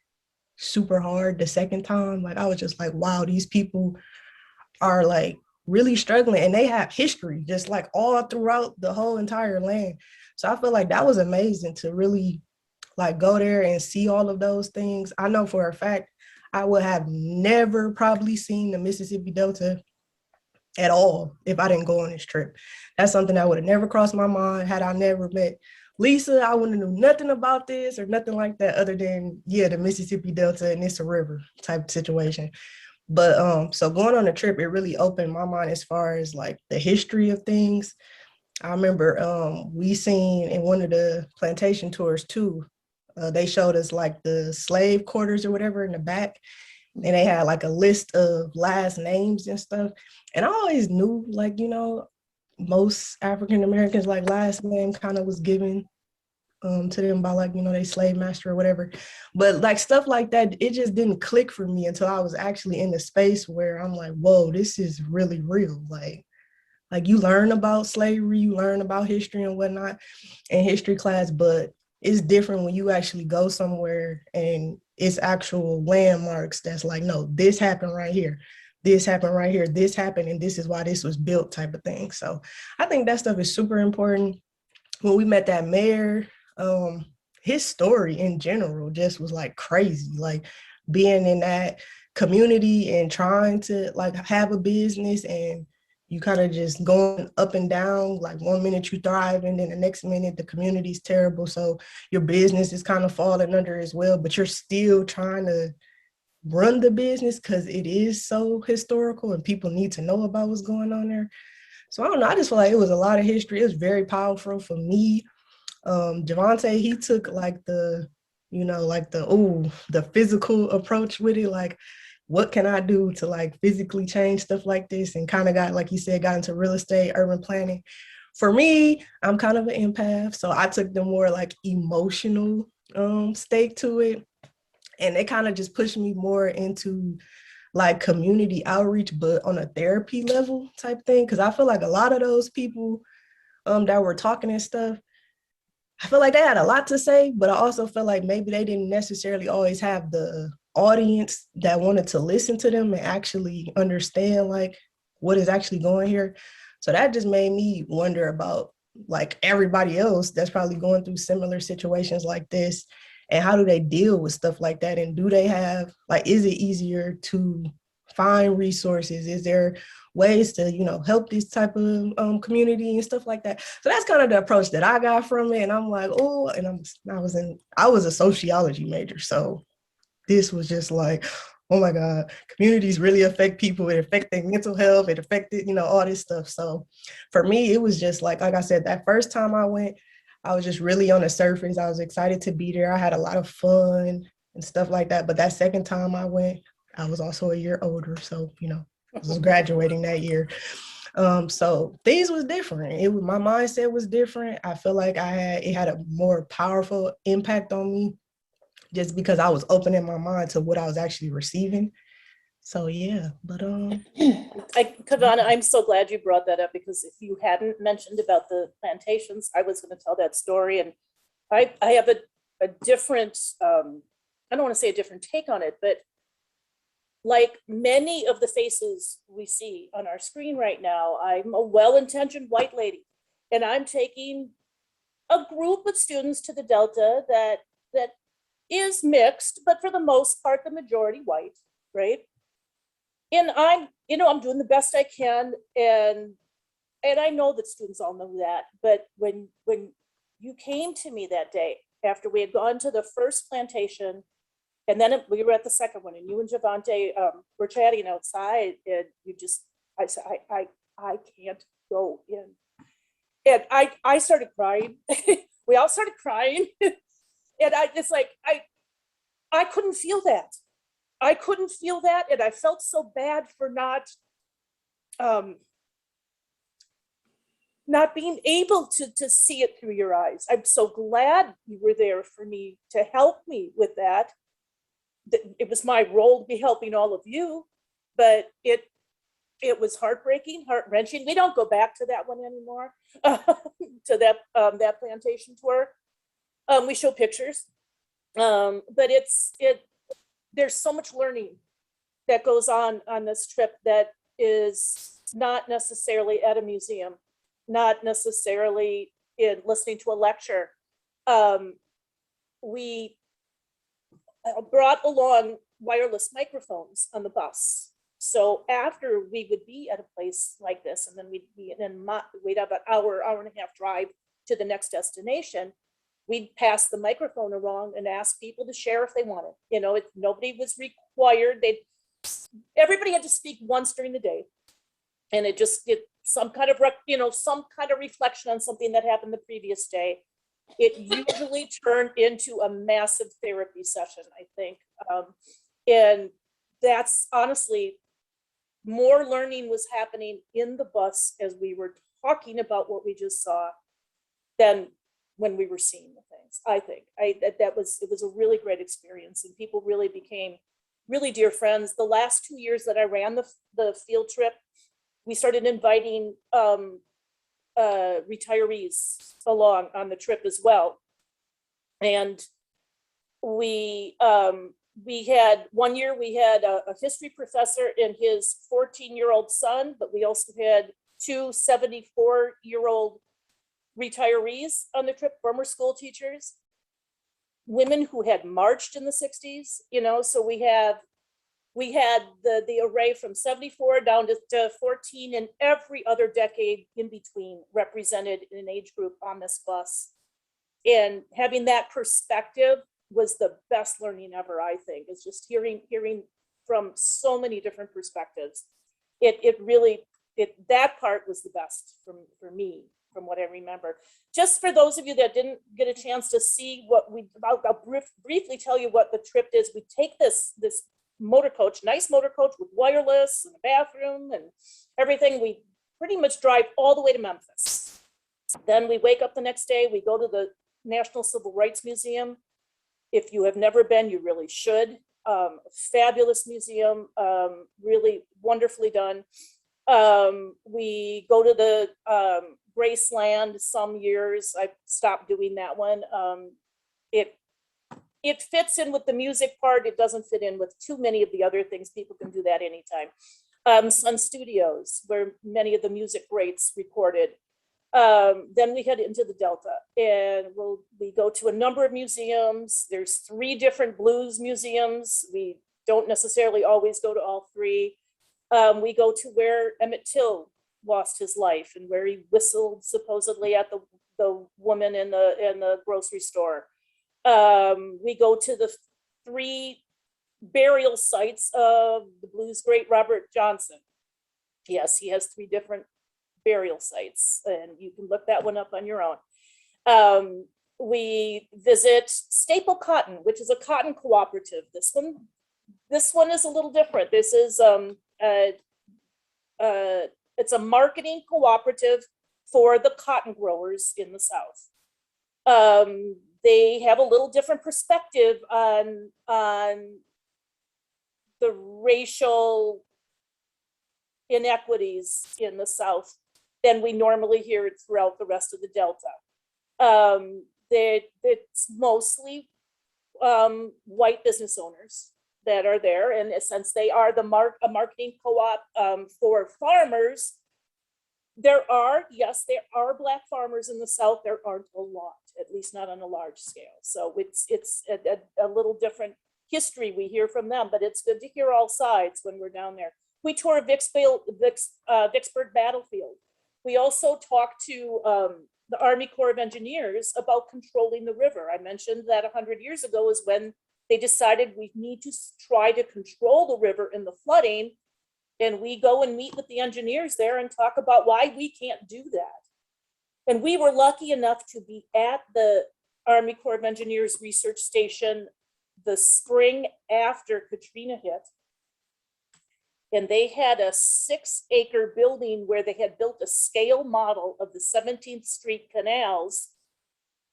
super hard the second time. Like I was just like, wow, these people are like really struggling, and they have history just like all throughout the whole entire land. So I feel like that was amazing to really like go there and see all of those things. I know for a fact I would have never probably seen the Mississippi Delta at all if I didn't go on this trip. That's something that would have never crossed my mind had I never met Lisa. I wouldn't have knew nothing about this or nothing like that other than, yeah, the Mississippi Delta and it's a river type situation. But so going on a trip, it really opened my mind as far as like the history of things. I remember we seen in one of the plantation tours too, they showed us like the slave quarters or whatever in the back. And they had like a list of last names and stuff. And I always knew, like, you know, most African Americans, like, last name kind of was given to them by, like, you know, they slave master or whatever. But like stuff like that, it just didn't click for me until I was actually in the space where I'm like, whoa, this is really real. Like you learn about slavery, you learn about history and whatnot in history class, but it's different when you actually go somewhere and it's actual landmarks that's like, no, this happened right here. This happened right here. This happened, and this is why this was built type of thing. So I think that stuff is super important. When we met that mayor, his story in general just was like crazy. Like being in that community and trying to like have a business and you kind of just going up and down, like one minute you thrive and then the next minute the community's terrible. So your business is kind of falling under as well, but you're still trying to run the business because it is so historical and people need to know about what's going on there. So I don't know, I just feel like it was a lot of history. It was very powerful for me. Javante, he took like the, you know, like the physical approach with it. Like, what can I do to like physically change stuff like this? And kind of got, like you said, got into real estate, urban planning. For me, I'm kind of an empath. So I took the more like emotional stake to it. And they kind of just pushed me more into like community outreach, but on a therapy level type thing. Cause I feel like a lot of those people that were talking and stuff, I feel like they had a lot to say, but I also feel like maybe they didn't necessarily always have the audience that wanted to listen to them and actually understand like what is actually going here. So that just made me wonder about like everybody else that's probably going through similar situations like this, and how do they deal with stuff like that? And do they have, like, is it easier to find resources? Is there ways to, you know, help this type of community and stuff like that? So that's kind of the approach that I got from it. And I'm like, oh, and I was a sociology major. So this was just like, oh my God, communities really affect people. It affected mental health. It affected, you know, all this stuff. So for me, it was just like I said, that first time I went, I was just really on the surface. I was excited to be there. I had a lot of fun and stuff like that. But that second time I went, I was also a year older. So, you know, I was graduating that year. So things was different. My mindset was different. I feel like it had a more powerful impact on me just because I was opening my mind to what I was actually receiving. So yeah, but Kavana, I'm so glad you brought that up, because if you hadn't mentioned about the plantations, I was going to tell that story. And I have a different, I don't want to say a different take on it, but like many of the faces we see on our screen right now, I'm a well-intentioned white lady, and I'm taking a group of students to the Delta that is mixed, but for the most part, the majority white, right? And I'm doing the best I can, and I know that students all know that. But when you came to me that day after we had gone to the first plantation, and then we were at the second one, and you and Javante were chatting outside, and I said, I can't go in, and I started crying. We all started crying, and I couldn't feel that. I couldn't feel that, and I felt so bad for not being able to see it through your eyes. I'm so glad you were there for me to help me with that. It was my role to be helping all of you, but it was heartbreaking, heart-wrenching. We don't go back to that one anymore, to that plantation tour. We show pictures, but there's so much learning that goes on this trip that is not necessarily at a museum, not necessarily in listening to a lecture. We brought along wireless microphones on the bus. So after we would be at a place like this, and then we'd be wait about an hour and a half drive to the next destination, we'd pass the microphone around and ask people to share if they wanted. You know, nobody was required. Everybody had to speak once during the day, and it some kind of reflection on something that happened the previous day. It usually turned into a massive therapy session, I think, and that's honestly, more learning was happening in the bus as we were talking about what we just saw than when we were seeing the things. I think it was a really great experience, and people really became really dear friends. The last 2 years that I ran the field trip, we started inviting retirees along on the trip as well. And we had 1 year, we had a history professor and his 14-year-old son, but we also had 2 74-year-old retirees on the trip, former school teachers, women who had marched in the 60s, you know, so we had the array from 74 down to 14 and every other decade in between represented in an age group on this bus. And having that perspective was the best learning ever, I think. It's just hearing from so many different perspectives. That part was the best for me, from what I remember. Just for those of you that didn't get a chance to see I'll briefly tell you what the trip is. We take this motor coach, nice motor coach with wireless and a bathroom and everything. We pretty much drive all the way to Memphis. Then we wake up the next day, we go to the National Civil Rights Museum. If you have never been, you really should. Fabulous museum, really wonderfully done. We go to the Graceland some years. I stopped doing that one. It fits in with the music part. It doesn't fit in with too many of the other things. People can do that anytime. Sun Studios, where many of the music greats recorded. Then we head into the Delta, and we go to a number of museums. There's 3 different blues museums. We don't necessarily always go to all 3. We go to where Emmett Till lost his life and where he whistled supposedly at the woman in the grocery store. We go to the 3 burial sites of the blues great Robert Johnson. Yes, he has 3 different burial sites, and you can look that one up on your own. We visit Staple Cotton, which is a cotton cooperative. This one is a little different. This is it's a marketing cooperative for the cotton growers in the South. They have a little different perspective on the racial inequities in the South than we normally hear it throughout the rest of the Delta. It's mostly white business owners that are there, and since they are a marketing co-op for farmers, there are Black farmers in the South. There aren't a lot, at least not on a large scale. So it's a little different history we hear from them, but it's good to hear all sides when we're down there. We tour Vicksburg battlefield. We also talk to the Army Corps of Engineers about controlling the river. I mentioned that 100 years ago is when they decided we need to try to control the river and the flooding. And we go and meet with the engineers there and talk about why we can't do that. And we were lucky enough to be at the Army Corps of Engineers research station the spring after Katrina hit. And they had a 6-acre building where they had built a scale model of the 17th Street canals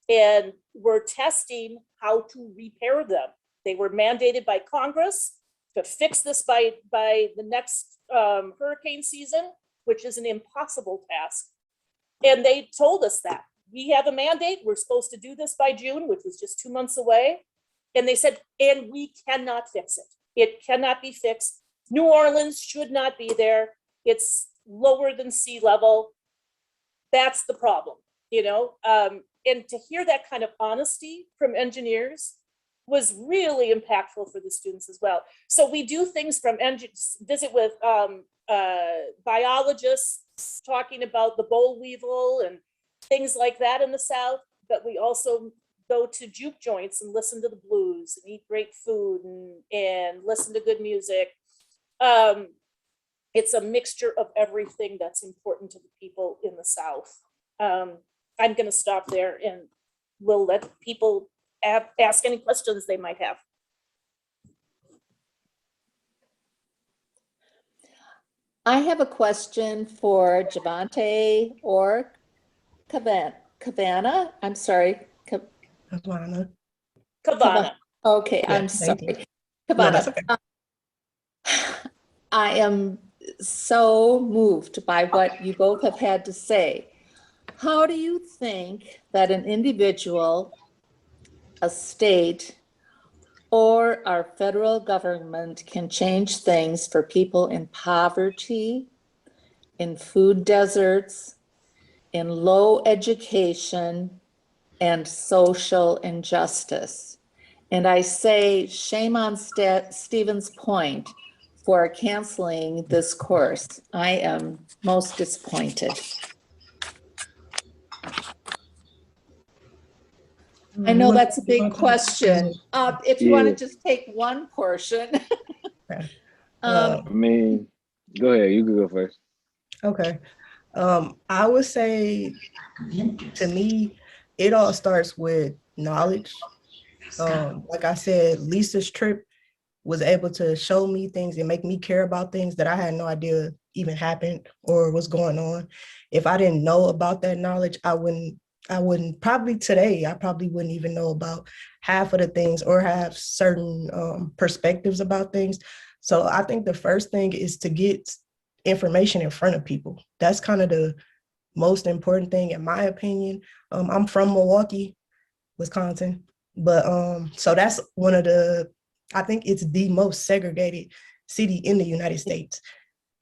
and were testing how to repair them. They were mandated by Congress to fix this by the next hurricane season, which is an impossible task. And they told us that we have a mandate. We're supposed to do this by June, which was just 2 months away. And they said, and we cannot fix it. It cannot be fixed. New Orleans should not be there. It's lower than sea level. That's the problem, you know? And to hear that kind of honesty from engineers was really impactful for the students as well. So we do things from visit with biologists talking about the boll weevil and things like that in the South, but we also go to juke joints and listen to the blues and eat great food and listen to good music. It's a mixture of everything that's important to the people in the South. I'm going to stop there and we'll let people ask any questions they might have. I have a question for Javante or Kavana. I'm sorry. Kavana. Kavana. Okay, Yeah, I'm sorry. No, that's Kavana. okay. I am so moved by what you both have had to say. How do you think that an individual, a state, or our federal government can change things for people in poverty, in food deserts, in low education, and social injustice? And I say shame on Stephen's Point for canceling this course. I am most disappointed. I know that's a big question. If you want to just take one portion. I mean, go ahead. You can go first. Okay. I would say, to me, it all starts with knowledge. Like I said, Lisa's trip was able to show me things and make me care about things that I had no idea even happened or was going on. If I didn't know about that knowledge, I wouldn't probably today, I probably wouldn't even know about half of the things or have certain perspectives about things. So I think the first thing is to get information in front of people. That's kind of the most important thing, in my opinion. I'm from Milwaukee, Wisconsin, but so that's one of the, I think it's the most segregated city in the United States.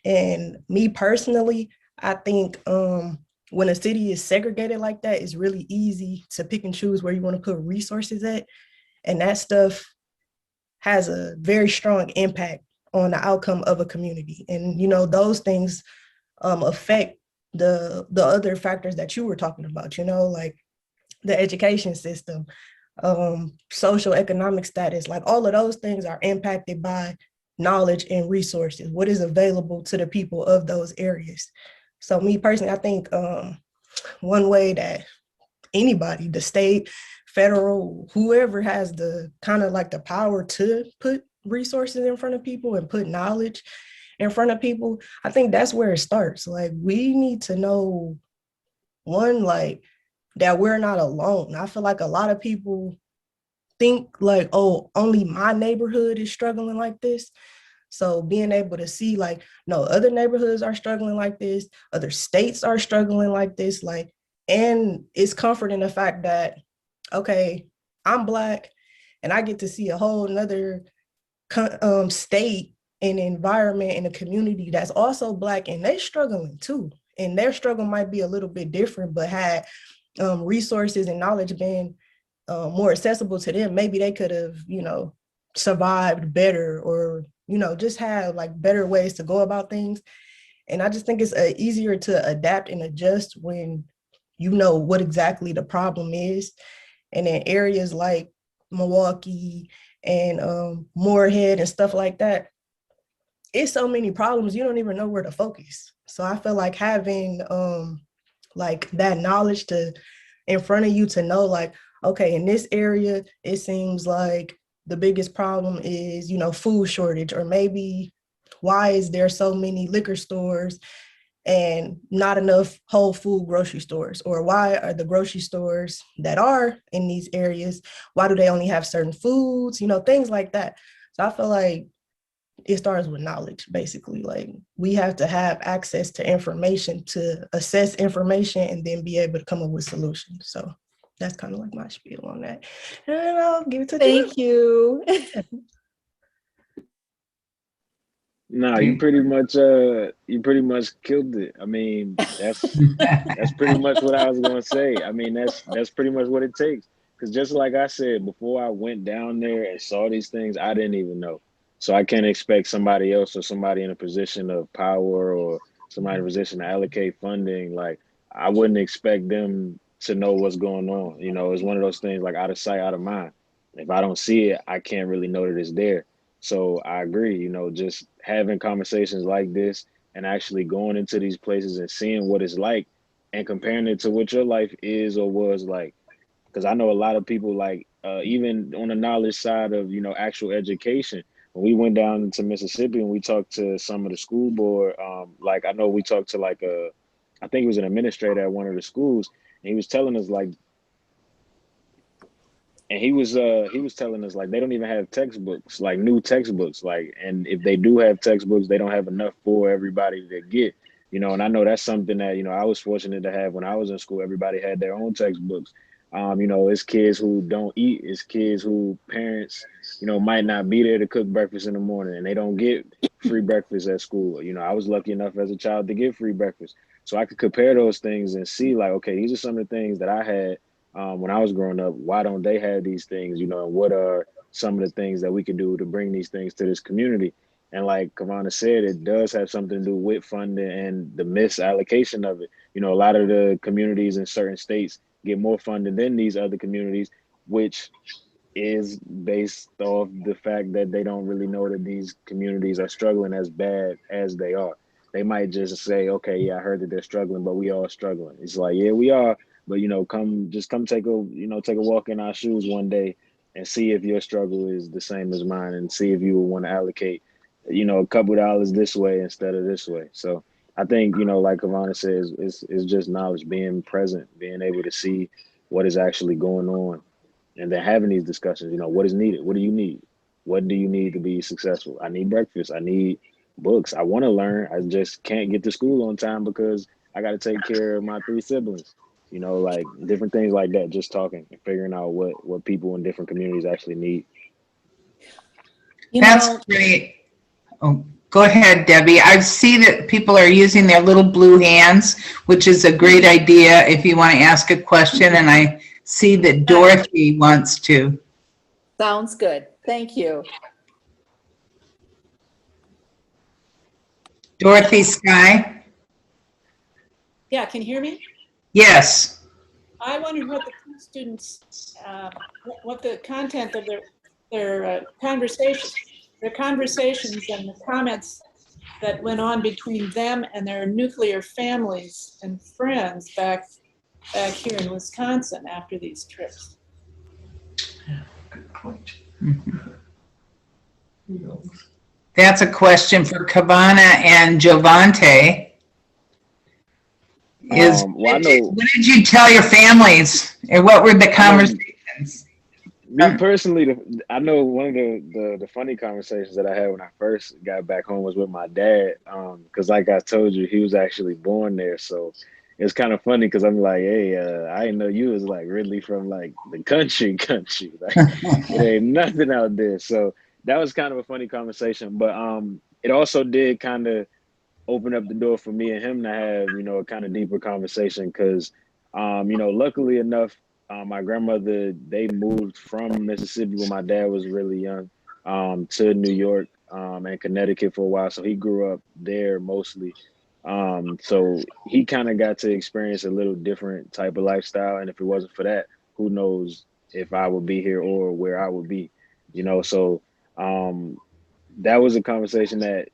And me personally, I think when a city is segregated like that, it's really easy to pick and choose where you want to put resources at. And that stuff has a very strong impact on the outcome of a community. And, you know, those things affect the other factors that you were talking about, you know, like the education system, social economic status, like all of those things are impacted by knowledge and resources, what is available to the people of those areas. So me personally, I think one way that anybody, the state, federal, whoever has the kind of like the power to put resources in front of people and put knowledge in front of people, I think that's where it starts. Like, we need to know, one, like, that we're not alone. I feel like a lot of people think like, oh, only my neighborhood is struggling like this. So being able to see like, no, other neighborhoods are struggling like this, other states are struggling like this, like, and it's comforting the fact that, okay, I'm Black and I get to see a whole nother state and environment and a community that's also Black and they're struggling too. And their struggle might be a little bit different, but had resources and knowledge been more accessible to them, maybe they could have, you know, survived better, or, you know, just have like better ways to go about things. And I just think it's easier to adapt and adjust when you know what exactly the problem is. And in areas like Milwaukee and Moorhead and stuff like that, it's so many problems, you don't even know where to focus. So I feel like having like that knowledge to in front of you to know like, okay, in this area, it seems like the biggest problem is, you know, food shortage, or maybe why is there so many liquor stores and not enough whole food grocery stores? Or why are the grocery stores that are in these areas, why do they only have certain foods? You know, things like that. So I feel like it starts with knowledge, basically. Like, we have to have access to information to assess information and then be able to come up with solutions. So that's kind of like my spiel on that. And I'll give it to Thank you. No, you pretty much killed it. I mean, that's pretty much what I was gonna say. I mean, that's pretty much what it takes. because just like I said, before I went down there and saw these things, I didn't even know. So I can't expect somebody else or somebody in a position of power or somebody in a position to allocate funding. Like, I wouldn't expect them to know what's going on. You know, it's one of those things like out of sight, out of mind. If I don't see it, I can't really know that it's there. So I agree, you know, just having conversations like this and actually going into these places and seeing what it's like and comparing it to what your life is or was like. Because I know a lot of people, like, even on the knowledge side of, you know, actual education, when we went down to Mississippi and we talked to some of the school board, like, I know we talked to like I think he was an administrator at one of the schools, and he was telling us like, and he was telling us like they don't even have textbooks, like new textbooks, like, and if they do have textbooks, they don't have enough for everybody to get, you know. And I know that's something that, you know, I was fortunate to have when I was in school. Everybody had their own textbooks. You know, it's kids who don't eat, it's kids who parents, you know, might not be there to cook breakfast in the morning and they don't get free breakfast at school. You know, I was lucky enough as a child to get free breakfast, so I could compare those things and see like, okay, these are some of the things that I had when I was growing up. Why don't they have these things? You know, and what are some of the things that we can do to bring these things to this community? And like Kavana said, it does have something to do with funding and the misallocation of it. You know, a lot of the communities in certain states get more funding than these other communities, which is based off the fact that they don't really know that these communities are struggling as bad as they are. They might just say, okay, yeah, I heard that they're struggling, but we all struggling. It's like, yeah, we are, but you know, come take a, you know, take a walk in our shoes one day and see if your struggle is the same as mine, and see if you would want to allocate, you know, a couple dollars this way instead of this way. So I think, you know, like Kavana says, it's just knowledge, being present, being able to see what is actually going on, and then having these discussions. You know, what is needed? What do you need? What do you need to be successful? I need breakfast. I need books. I want to learn. I just can't get to school on time because I got to take care of my 3 siblings. You know, like different things like that. Just talking and figuring out what people in different communities actually need. You That's know, great. Oh, go ahead, Debbie. I see that people are using their little blue hands, which is a great idea if you want to ask a question. And I see that Dorothy wants to. Sounds good. Thank you. Dorothy Sky? Yeah, can you hear me? Yes. I wondered what the two students, what the content of their conversations and the comments that went on between them and their nuclear families and friends back here in Wisconsin after these trips. Good point. That's a question for Kavana and Jovante. When did you tell your families, and what were the conversations? Me personally, I know one of the funny conversations that I had when I first got back home was with my dad, because like I told you, he was actually born there. So it's kind of funny because I'm like, hey, I didn't know you was like really from like the country. Like, it ain't nothing out there. So that was kind of a funny conversation, but it also did kind of open up the door for me and him to have, you know, a kind of deeper conversation because, you know, luckily enough, my grandmother, they moved from Mississippi when my dad was really young, to New York and Connecticut for a while. So he grew up there mostly. So he kind of got to experience a little different type of lifestyle. And if it wasn't for that, who knows if I would be here or where I would be, you know? So that was a conversation that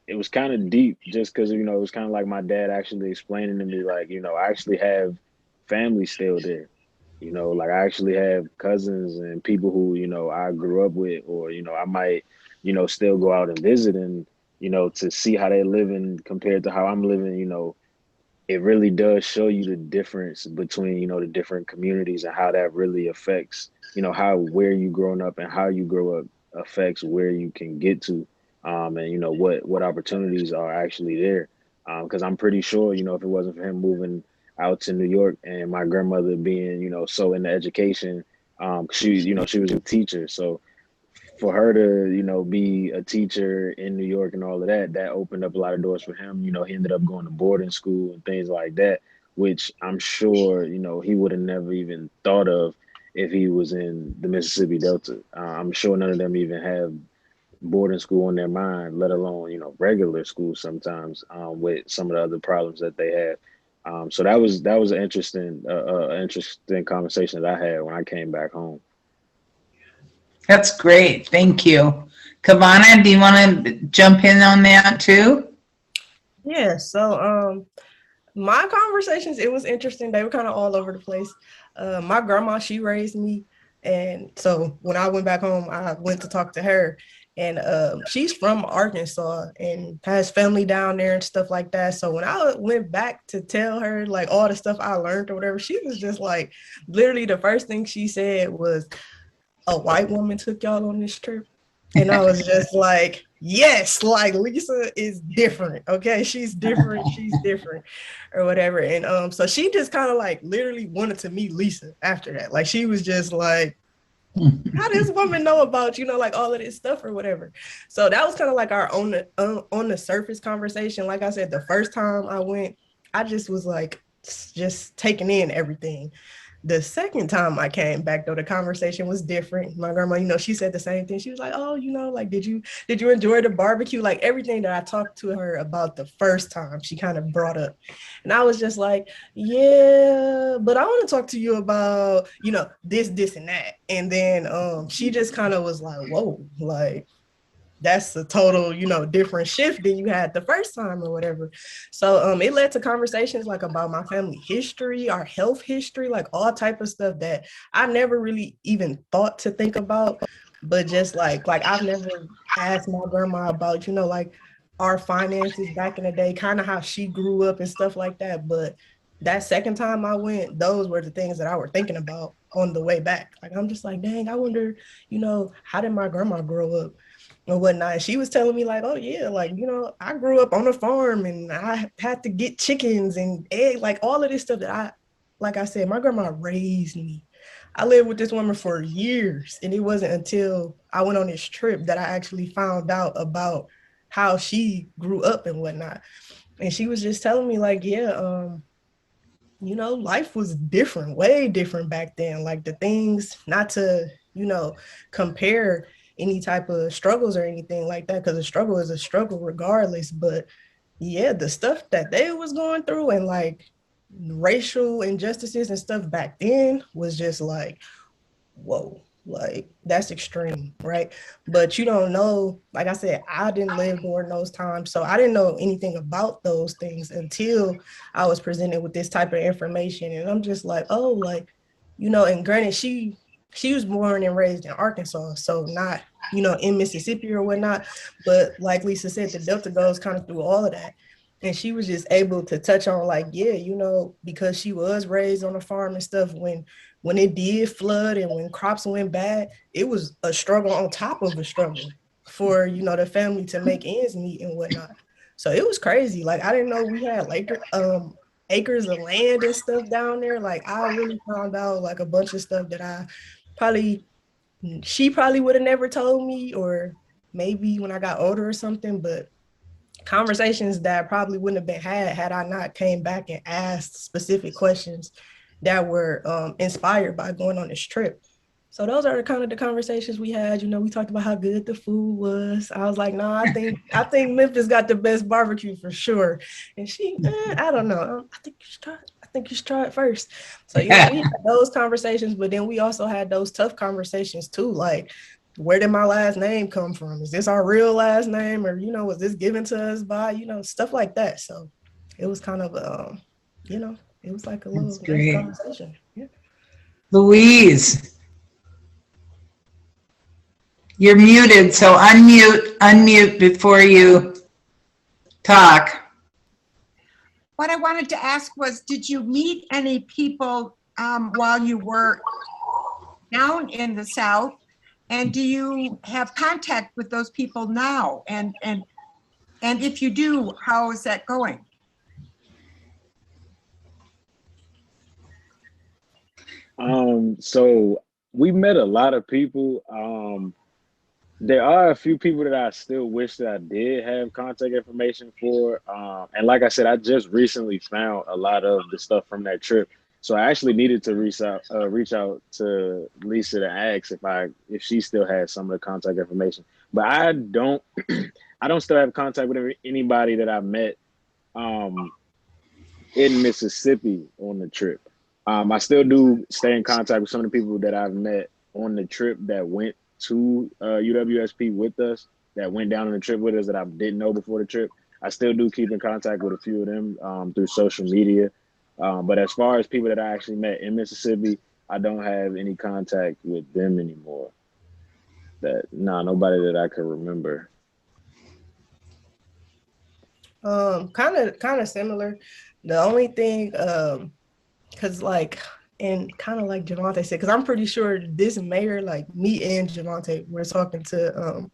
it was kind of deep just because, you know, it was kind of like my dad actually explaining to me, like, you know, I actually have family still there. You know, like I actually have cousins and people who, you know, I grew up with, or, you know, I might, you know, still go out and visit and, you know, to see how they're living compared to how I'm living. You know, it really does show you the difference between, you know, the different communities and how that really affects, you know, how where you growing up and how you grow up affects where you can get to, and, you know, what opportunities are actually there. Because I'm pretty sure, you know, if it wasn't for him moving out to New York and my grandmother being, you know, so into education, she, you know, she was a teacher. So for her to, you know, be a teacher in New York and all of that, that opened up a lot of doors for him. You know, he ended up going to boarding school and things like that, which I'm sure, you know, he would have never even thought of if he was in the Mississippi Delta. I'm sure none of them even have boarding school on their mind, let alone, you know, regular school sometimes, with some of the other problems that they had. So that was an interesting conversation that I had when I came back home. That's great. Thank you. Kavana, do you want to jump in on that too? Yeah, so my conversations, it was interesting. They were kind of all over the place. My grandma, she raised me. And so when I went back home, I went to talk to her. And she's from Arkansas and has family down there and stuff like that. So when I went back to tell her like all the stuff I learned or whatever, she was just like, literally the first thing she said was, "A white woman took y'all on this trip?" And I was just like, yes, like Lisa is different. Okay. She's different. She's different or whatever. And so she just kind of like literally wanted to meet Lisa after that. Like she was just like, how does this woman know about, you know, like all of this stuff or whatever. So that was kind of like our on the surface conversation. Like I said, the first time I went, I just was like, just taking in everything. The second time I came back, though, the conversation was different. My grandma, you know, she said the same thing. She was like, "Oh, you know, like, did you enjoy the barbecue?" Like everything that I talked to her about the first time, she kind of brought up. And I was just like, "Yeah, but I want to talk to you about, you know, this, and that." And then she just kind of was like, "Whoa, like, that's a total, you know, different shift than you had the first time or whatever." So it led to conversations like about my family history, our health history, like all type of stuff that I never really even thought to think about. But just like I've never asked my grandma about, you know, like our finances back in the day, kind of how she grew up and stuff like that. But that second time I went, those were the things that I were thinking about on the way back. Like I'm just like, dang, I wonder, you know, how did my grandma grow up and whatnot. And she was telling me like, "Oh yeah, like, you know, I grew up on a farm and I had to get chickens and eggs, like all of this stuff that like I said, my grandma raised me. I lived with this woman for years, and it wasn't until I went on this trip that I actually found out about how she grew up and whatnot." And she was just telling me like, yeah, you know, life was different, way different back then. Like the things, not to, you know, compare any type of struggles or anything like that, because a struggle is a struggle regardless. But yeah, the stuff that they was going through and like racial injustices and stuff back then was just like, whoa, like that's extreme, right? But you don't know, like I said, I didn't live during those times, so I didn't know anything about those things until I was presented with this type of information. And I'm just like, oh, like, you know, and granted, she was born and raised in Arkansas, so not, you know, in Mississippi or whatnot. But like Lisa said, the Delta goes kind of through all of that. And she was just able to touch on like, yeah, you know, because she was raised on a farm and stuff, when it did flood and when crops went bad, it was a struggle on top of a struggle for, you know, the family to make ends meet and whatnot. So it was crazy. Like I didn't know we had like acres of land and stuff down there. Like I really found out like a bunch of stuff that she probably would have never told me, or maybe when I got older or something. But conversations that probably wouldn't have been had I not came back and asked specific questions that were inspired by going on this trip. So those are kind of the conversations we had. You know, we talked about how good the food was. I was like, no, I think Memphis got the best barbecue for sure. And she, I don't know. I think you should try it first. So, you know, we had those conversations, but then we also had those tough conversations too. Like, where did my last name come from? Is this our real last name? Or, you know, was this given to us by, you know, stuff like that. So it was kind of, you know, it was like a little nice conversation. Yeah. Louise, you're muted, so unmute before you talk. What I wanted to ask was, did you meet any people while you were down in the South? And do you have contact with those people now? And if you do, how is that going? So we met a lot of people. There are a few people that I still wish that I did have contact information for. And like I said, I just recently found a lot of the stuff from that trip. So I actually needed to reach out to Lisa to ask if she still has some of the contact information. But I don't I don't still have contact with anybody that I met in Mississippi on the trip. I still do stay in contact with some of the people that I've met on the trip that went to UWSP with us, that went down on the trip with us that I didn't know before the trip. I still do keep in contact with a few of them through social media. But as far as people that I actually met in Mississippi, I don't have any contact with them anymore. Nobody that I can remember. Kind of similar. The only thing, cause like, and kind of like Javante said, cause I'm pretty sure this mayor, like me and Javante, we're talking to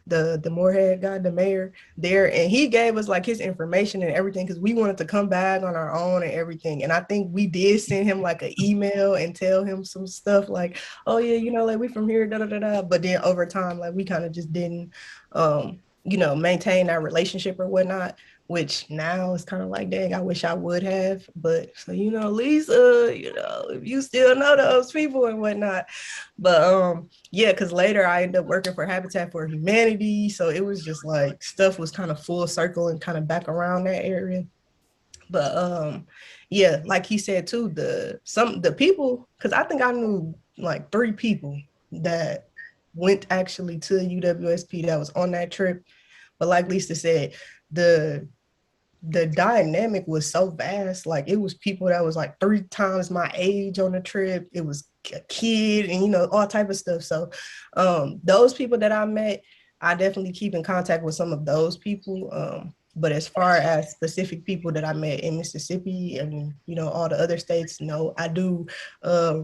the Moorhead guy, the mayor there, and he gave us like his information and everything because we wanted to come back on our own and everything. And I think we did send him like an email and tell him some stuff like, oh yeah, you know, like we from here, da da da da. But then over time, like we kind of just didn't, you know, maintain our relationship or whatnot. Which now is kind of like, dang, I wish I would have. But so, you know, Lisa, you know, if you still know those people and whatnot. But yeah, because later I ended up working for Habitat for Humanity. So it was just like stuff was kind of full circle and kind of back around that area. But yeah, like he said too, the people, because I think I knew like 3 people that went actually to UWSP that was on that trip. But like Lisa said, the dynamic was so vast. Like it was people that was like 3 times my age on the trip. It was a kid and, you know, all type of stuff. So those people that I met, I definitely keep in contact with some of those people. But as far as specific people that I met in Mississippi and, you know, all the other states, no, I do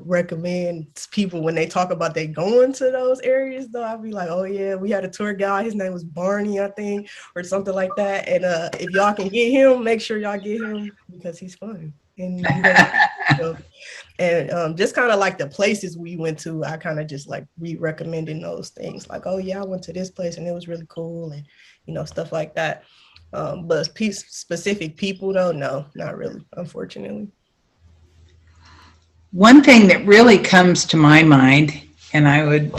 recommend people when they talk about they going to those areas, though, I'll be like, oh yeah, we had a tour guide. His name was Barney, I think, or something like that. And if y'all can get him, make sure y'all get him because he's fun. And you know, and just kind of like the places we went to, I kind of just like recommending those things. Like, oh yeah, I went to this place and it was really cool, and you know, stuff like that. But specific people though, no, not really, unfortunately. One thing that really comes to my mind, and I would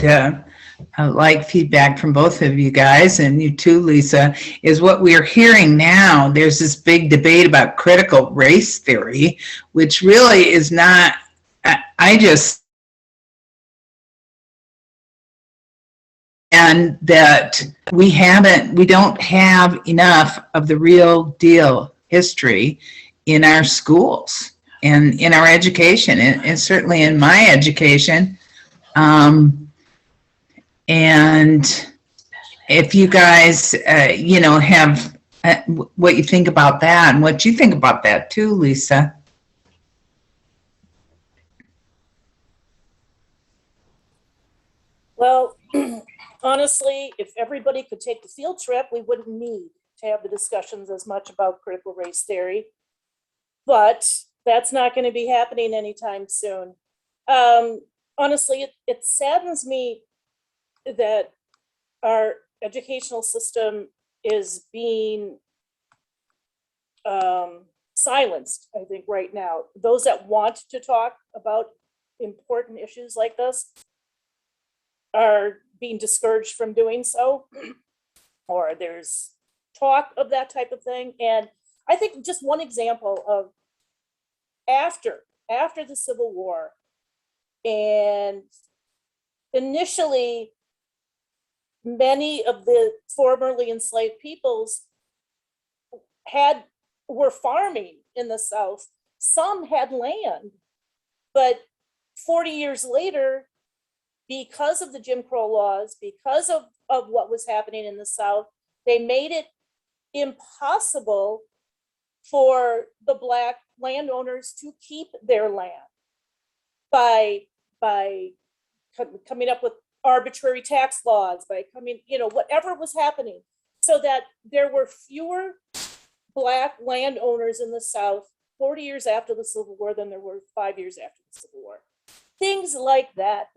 like feedback from both of you guys, and you too, Lisa, is what we're hearing now. There's this big debate about critical race theory, which really is not, and that we don't have enough of the real deal history in our schools and in our education, and certainly in my education. And if you guys, you know, have what you think about that, and what you think about that too, Lisa. Well, honestly, if everybody could take the field trip, we wouldn't need to have the discussions as much about critical race theory. But that's not going to be happening anytime soon. Honestly, it saddens me that our educational system is being silenced, I think, right now. Those that want to talk about important issues like this are being discouraged from doing so, or there's talk of that type of thing. And I think just one example of after the Civil War, and initially many of the formerly enslaved peoples were farming in the South. Some had land, but 40 years later, because of the Jim Crow laws, because of what was happening in the South, they made it impossible for the Black landowners to keep their land by coming up with arbitrary tax laws, by whatever was happening, so that there were fewer Black landowners in the South 40 years after the Civil War than there were 5 years after the Civil War. Things like that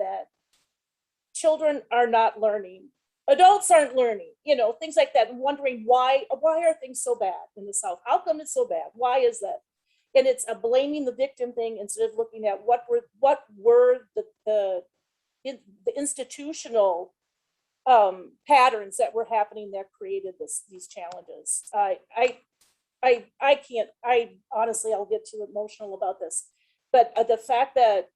children are not learning, adults aren't learning, things like that, and wondering why are things so bad in the South? How come it's so bad? Why is that? and it's a blaming the victim thing instead of looking at what were the institutional patterns that were happening that created these challenges. I honestly, I'll get too emotional about this, but the fact that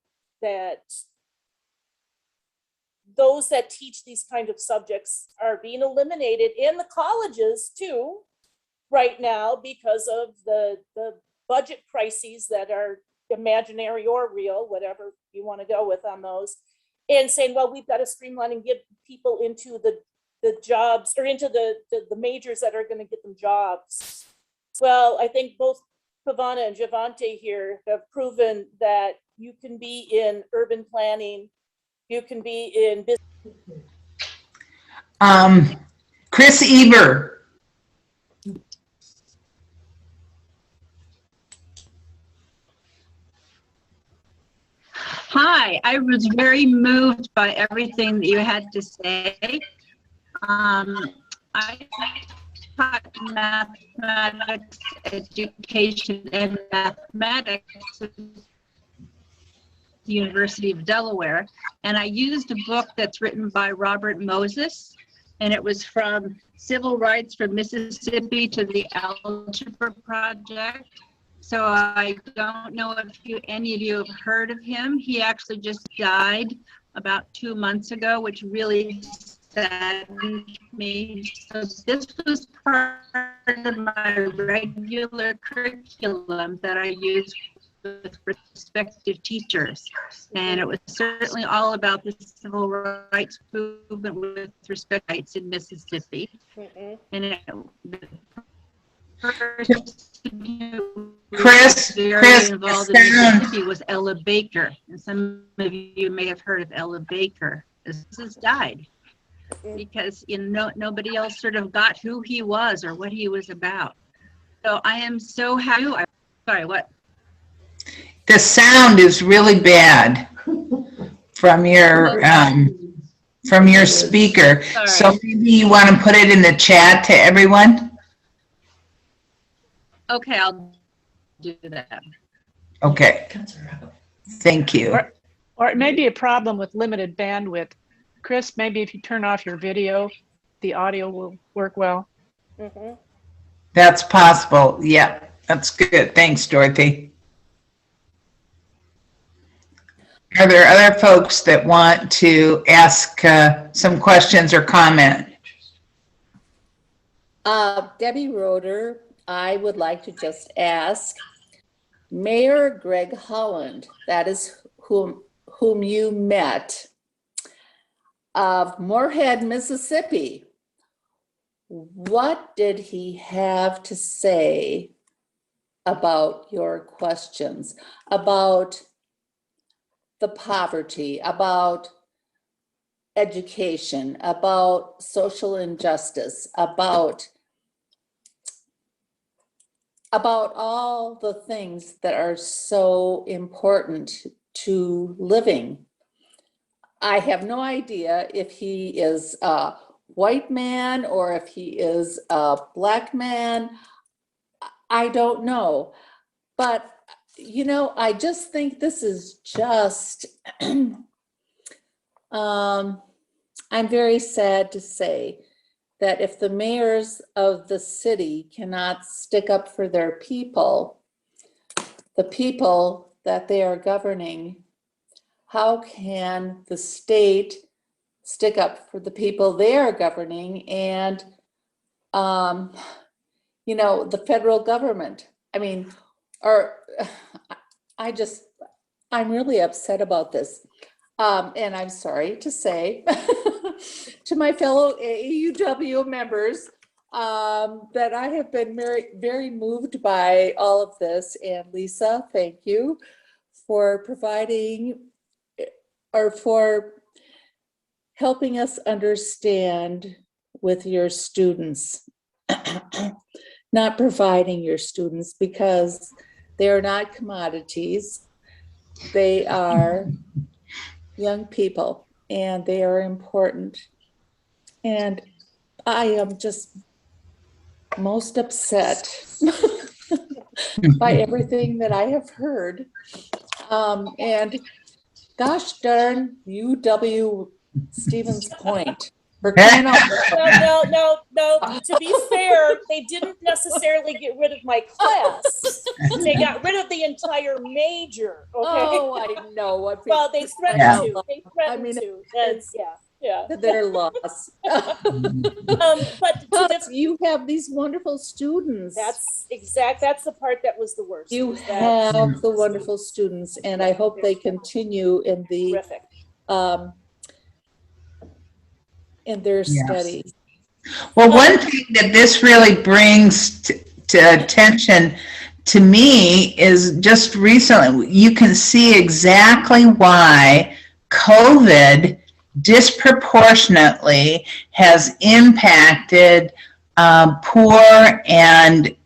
those that teach these kind of subjects are being eliminated in the colleges too right now because of the budget crises that are imaginary or real, whatever you want to go with on those, and saying, well, we've got to streamline and get people into the jobs or into the majors that are going to get them jobs. Well, I think both Pavana and Javante here have proven that you can be in urban planning, you can be in business. Chris Eber. Hi, I was very moved by everything that you had to say. I taught mathematics education and mathematics at the University of Delaware, and I used a book that's written by Robert Moses, and it was from Civil Rights from Mississippi to the Algebra Project. So I don't know if any of you have heard of him. He actually just died about 2 months ago, which really saddened me. So this was part of my regular curriculum that I use with prospective teachers. And it was certainly all about the civil rights movement with respect to rights in Mississippi. And it, Chris involved in Mississippi was Ella Baker, and some of you may have heard of Ella Baker. This has died because nobody else sort of got who he was or what he was about. So I am so happy. Sorry, what? The sound is really bad from your speaker. Sorry. So maybe you want to put it in the chat to everyone. Okay, I'll do that. Okay. Thank you. Or it may be a problem with limited bandwidth. Chris, maybe if you turn off your video, the audio will work well. That's possible. Yeah, that's good. Thanks, Dorothy. Are there other folks that want to ask some questions or comment? Debbie Roeder, I would like to just ask Mayor Greg Holland, that is whom you met, of Moorhead, Mississippi. What did he have to say about your questions, about the poverty, about education, about social injustice, about all the things that are so important to living? I have no idea if he is a white man or if he is a black man. I don't know. But, you know, I just think this is just, I'm very sad to say that if the mayors of the city cannot stick up for their people, the people that they are governing, how can the state stick up for the people they are governing? And, you know, the federal government, I mean, I'm really upset about this. And I'm sorry to say to my fellow UW members that I have been very, very moved by all of this. And Lisa, thank you for providing or for helping us understand with your students, not providing your students, because they are not commodities. They are young people and they are important. And I am just most upset by everything that I have heard. And gosh darn UW Stevens Point. For crying out loud. No. To be fair, they didn't necessarily get rid of my class. They got rid of the entire major. Okay. Oh, I know. Well, they threatened to. They threatened to. That's, yeah. Their loss. But to you have these wonderful students. That's the part that was the worst. You have the wonderful students, and I hope they continue in the terrific. In their studies. Well, one thing that this really brings to attention to me is just recently, you can see exactly why COVID disproportionately has impacted poor and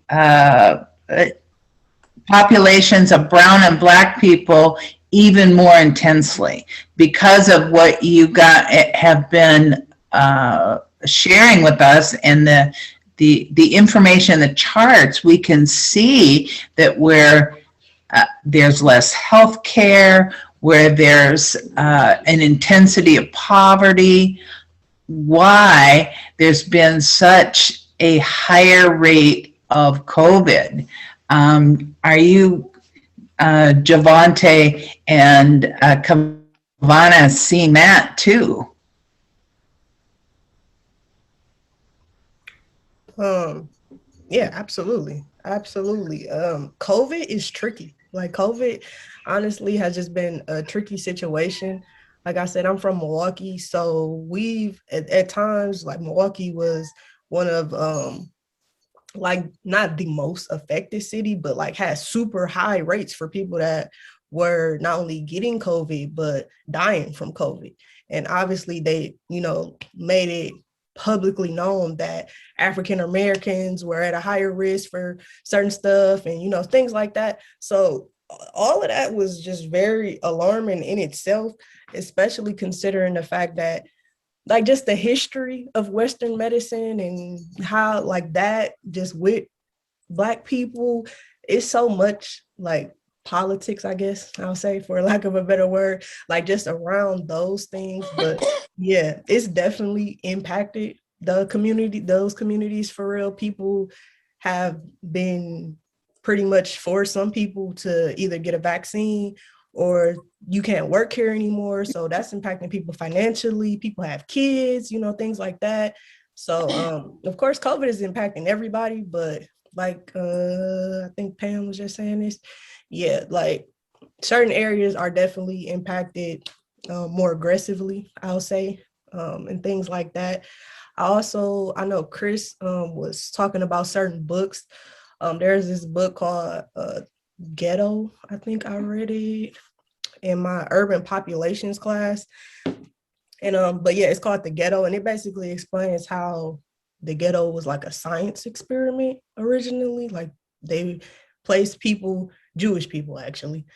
populations of brown and black people even more intensely because of what you have been sharing with us and the information, the charts. We can see that where there's less health care, where there's an intensity of poverty, why there's been such a higher rate of COVID. Are you, Javante and Kavana, seeing that too? Yeah, absolutely. COVID is tricky. Like COVID honestly has just been a tricky situation. Like I said, I'm from Milwaukee, so we've at times, like Milwaukee was one of like not the most affected city, but like has super high rates for people that were not only getting COVID but dying from COVID. And obviously they, made it publicly known that African Americans were at a higher risk for certain stuff and, things like that. So all of that was just very alarming in itself, especially considering the fact that like just the history of Western medicine and how like that just with Black people is so much like politics, I guess I'll say, for lack of a better word, like just around those things. But yeah, it's definitely impacted the community, those communities for real. People have been pretty much forced, some people, to either get a vaccine or you can't work here anymore. So that's impacting people financially. People have kids, things like that. So of course, COVID is impacting everybody, but like I think Pam was just saying this. Yeah, like certain areas are definitely impacted more aggressively, I'll say, and things like that. I know Chris was talking about certain books. There's this book called Ghetto. I think I read it in my urban populations class. And but yeah, it's called The Ghetto, and it basically explains how the ghetto was like a science experiment originally. Like they placed people, Jewish people actually,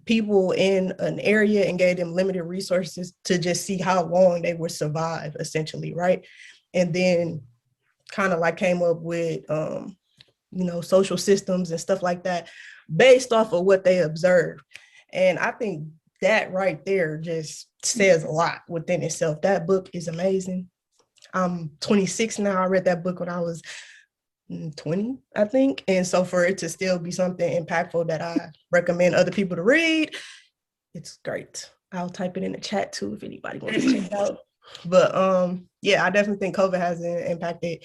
people in an area and gave them limited resources to just see how long they would survive, essentially, right? And then kind of like came up with, social systems and stuff like that based off of what they observed. And I think that right there just says a lot within itself. That book is amazing. I'm 26 now. I read that book when I was 20, I think. And so for it to still be something impactful that I recommend other people to read, it's great. I'll type it in the chat too if anybody wants to check it out. But yeah, I definitely think COVID has impacted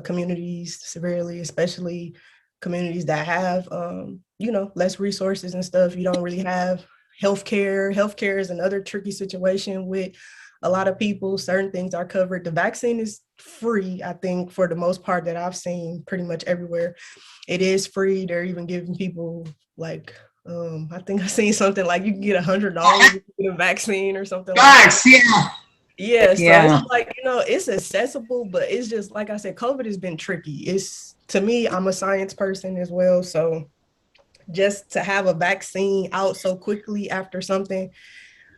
communities severely, especially communities that have, less resources and stuff. You don't really have healthcare. Healthcare is another tricky situation with a lot of people. Certain things are covered. The vaccine is free, I think, for the most part that I've seen pretty much everywhere. It is free. They're even giving people like, I think I seen something like you can get $100 if you get a vaccine or something like that. Yeah, so it's like, it's accessible, but it's just, like I said, COVID has been tricky. To me, I'm a science person as well. So just to have a vaccine out so quickly after something,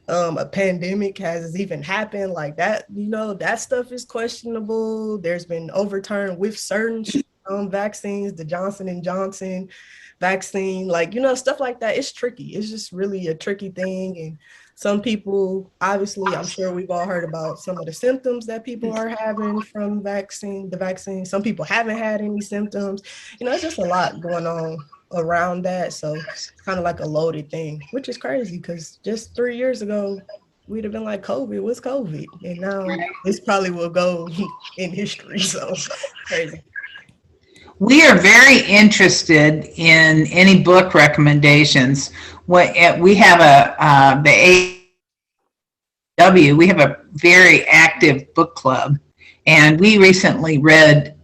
a pandemic has even happened like that, that stuff is questionable. There's been overturned with certain vaccines, the Johnson and Johnson vaccine, like, stuff like that. It's tricky. It's just really a tricky thing. And some people, obviously, I'm sure we've all heard about some of the symptoms that people are having from the vaccine. Some people haven't had any symptoms. It's just a lot going on around that. So it's kind of like a loaded thing, which is crazy because just 3 years ago, we'd have been like, COVID, what's COVID? And now this probably will go in history. So crazy. We are very interested in any book recommendations. We have the AW, we have a very active book club, and we recently read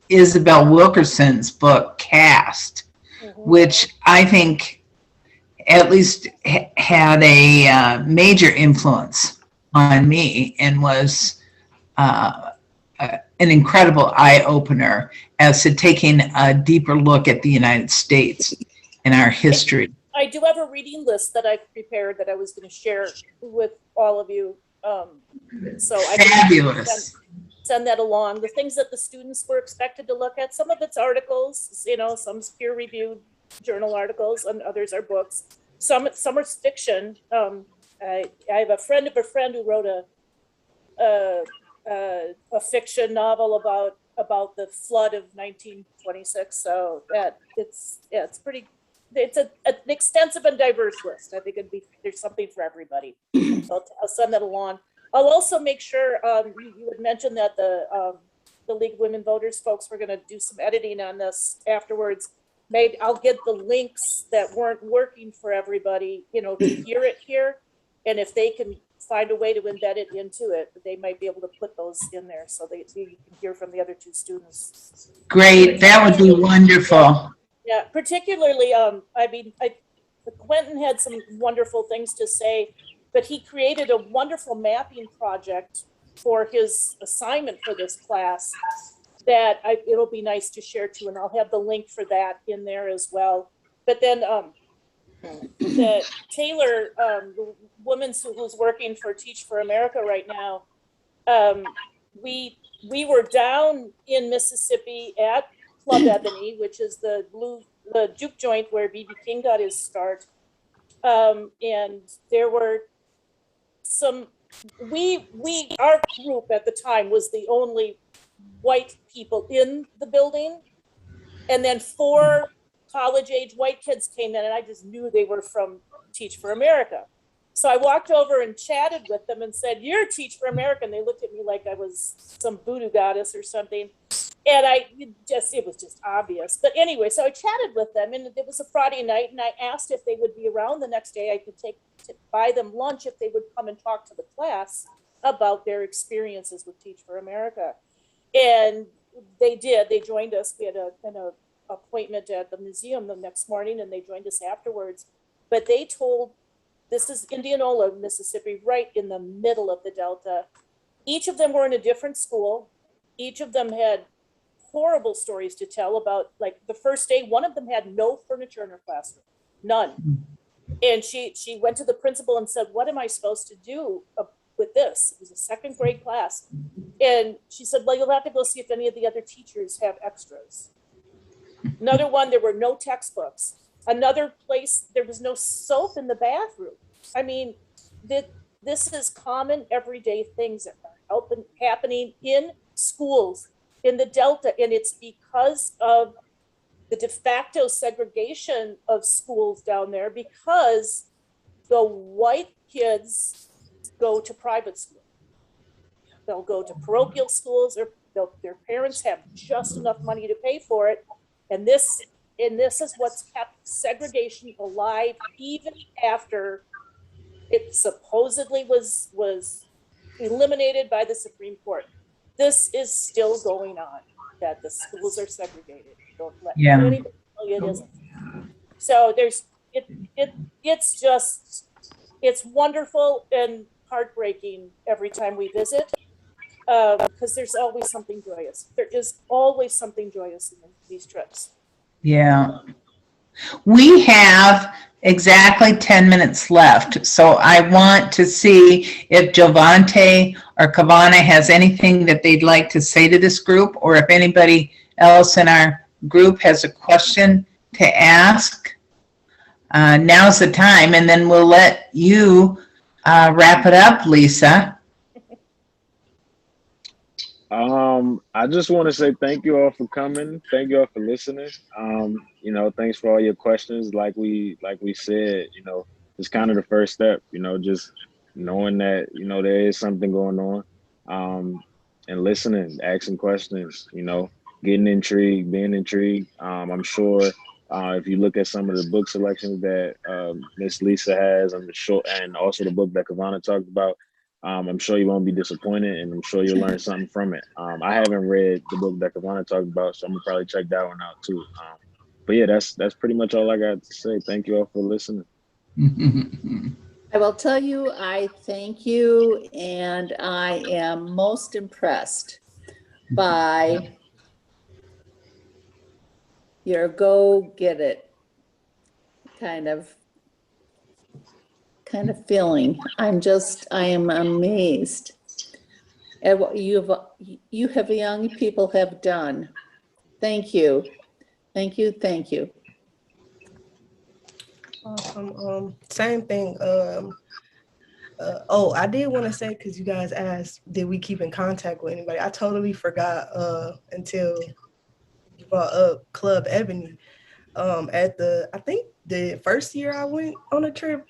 Isabel Wilkerson's book, Cast, which I think at least had a major influence on me and was an incredible eye-opener as to taking a deeper look at the United States and our history. I do have a reading list that I've prepared that I was going to share with all of you. So I can send that along. The things that the students were expected to look at, some of it's articles, some peer-reviewed journal articles, and others are books. Some are fiction. I have a friend of a friend who wrote a fiction novel about the flood of 1926. So it's an extensive and diverse list. I think there's something for everybody. So I'll send that along. I'll also make sure you had mentioned that the League of Women Voters folks were going to do some editing on this afterwards. Maybe I'll get the links that weren't working for everybody, to hear it here, and if they can find a way to embed it into it, they might be able to put those in there so you can hear from the other two students. Great, that would be wonderful. Yeah, particularly, Quentin had some wonderful things to say, but he created a wonderful mapping project for his assignment for this class that it'll be nice to share too, and I'll have the link for that in there as well. But then the Taylor, the woman who's working for Teach for America right now, we were down in Mississippi at Club Ebony, which is the juke joint where B.B. King got his start. And there were our group at the time was the only white people in the building. And then 4 college-age white kids came in, and I just knew they were from Teach for America. So I walked over and chatted with them and said, "You're Teach for America." And they looked at me like I was some voodoo goddess or something. And it was just obvious. But anyway, so I chatted with them, and it was a Friday night, and I asked if they would be around the next day. I could buy them lunch if they would come and talk to the class about their experiences with Teach for America. And they did. They joined us. We had an appointment at the museum the next morning, and they joined us afterwards. But they told, this is Indianola, Mississippi, right in the middle of the Delta. Each of them were in a different school. Each of them had horrible stories to tell about, like the first day, one of them had no furniture in her classroom, none. And she went to the principal and said, "What am I supposed to do with this?" It was a 2nd grade class. And she said, "Well, you'll have to go see if any of the other teachers have extras." Another one, there were no textbooks. Another place, there was no soap in the bathroom. I mean, this is common everyday things that are happening in schools in the Delta, and it's because of the de facto segregation of schools down there, because the white kids go to private school. They'll go to parochial schools, or their parents have just enough money to pay for it. And this is what's kept segregation alive even after it supposedly was eliminated by the Supreme Court. This is still going on, that the schools are segregated. Don't let anybody tell you it isn't. So it's wonderful and heartbreaking every time we visit, because there's always something joyous. There is always something joyous in these trips. Yeah. We have exactly 10 minutes left, so I want to see if Jovante or Kavana has anything that they'd like to say to this group, or if anybody else in our group has a question to ask, now's the time, and then we'll let you wrap it up, Lisa. I just want to say thank you all for coming. Thank you all for listening. You know, thanks for all your questions. Like we said, you know, it's kind of the first step, you know, just knowing that, you know, there is something going on, and listening, asking questions, you know, getting intrigued, being intrigued. I'm sure if you look at some of the book selections that Miss Lisa has, I'm sure, and also the book that Kavana talked about, I'm sure you won't be disappointed, and I'm sure you'll learn something from it. I haven't read the book that Kavana talked about, so I'm gonna probably check that one out too. But yeah, that's pretty much all I got to say. Thank you all for listening. I will tell you, I thank you, and I am most impressed by your go get it kind of feeling. I am amazed at what you have young people have done. Thank you. Thank you. Thank you. Awesome. Same thing. I did want to say, because you guys asked, did we keep in contact with anybody? I totally forgot until you brought up Club Ebony. I think the first year I went on a trip,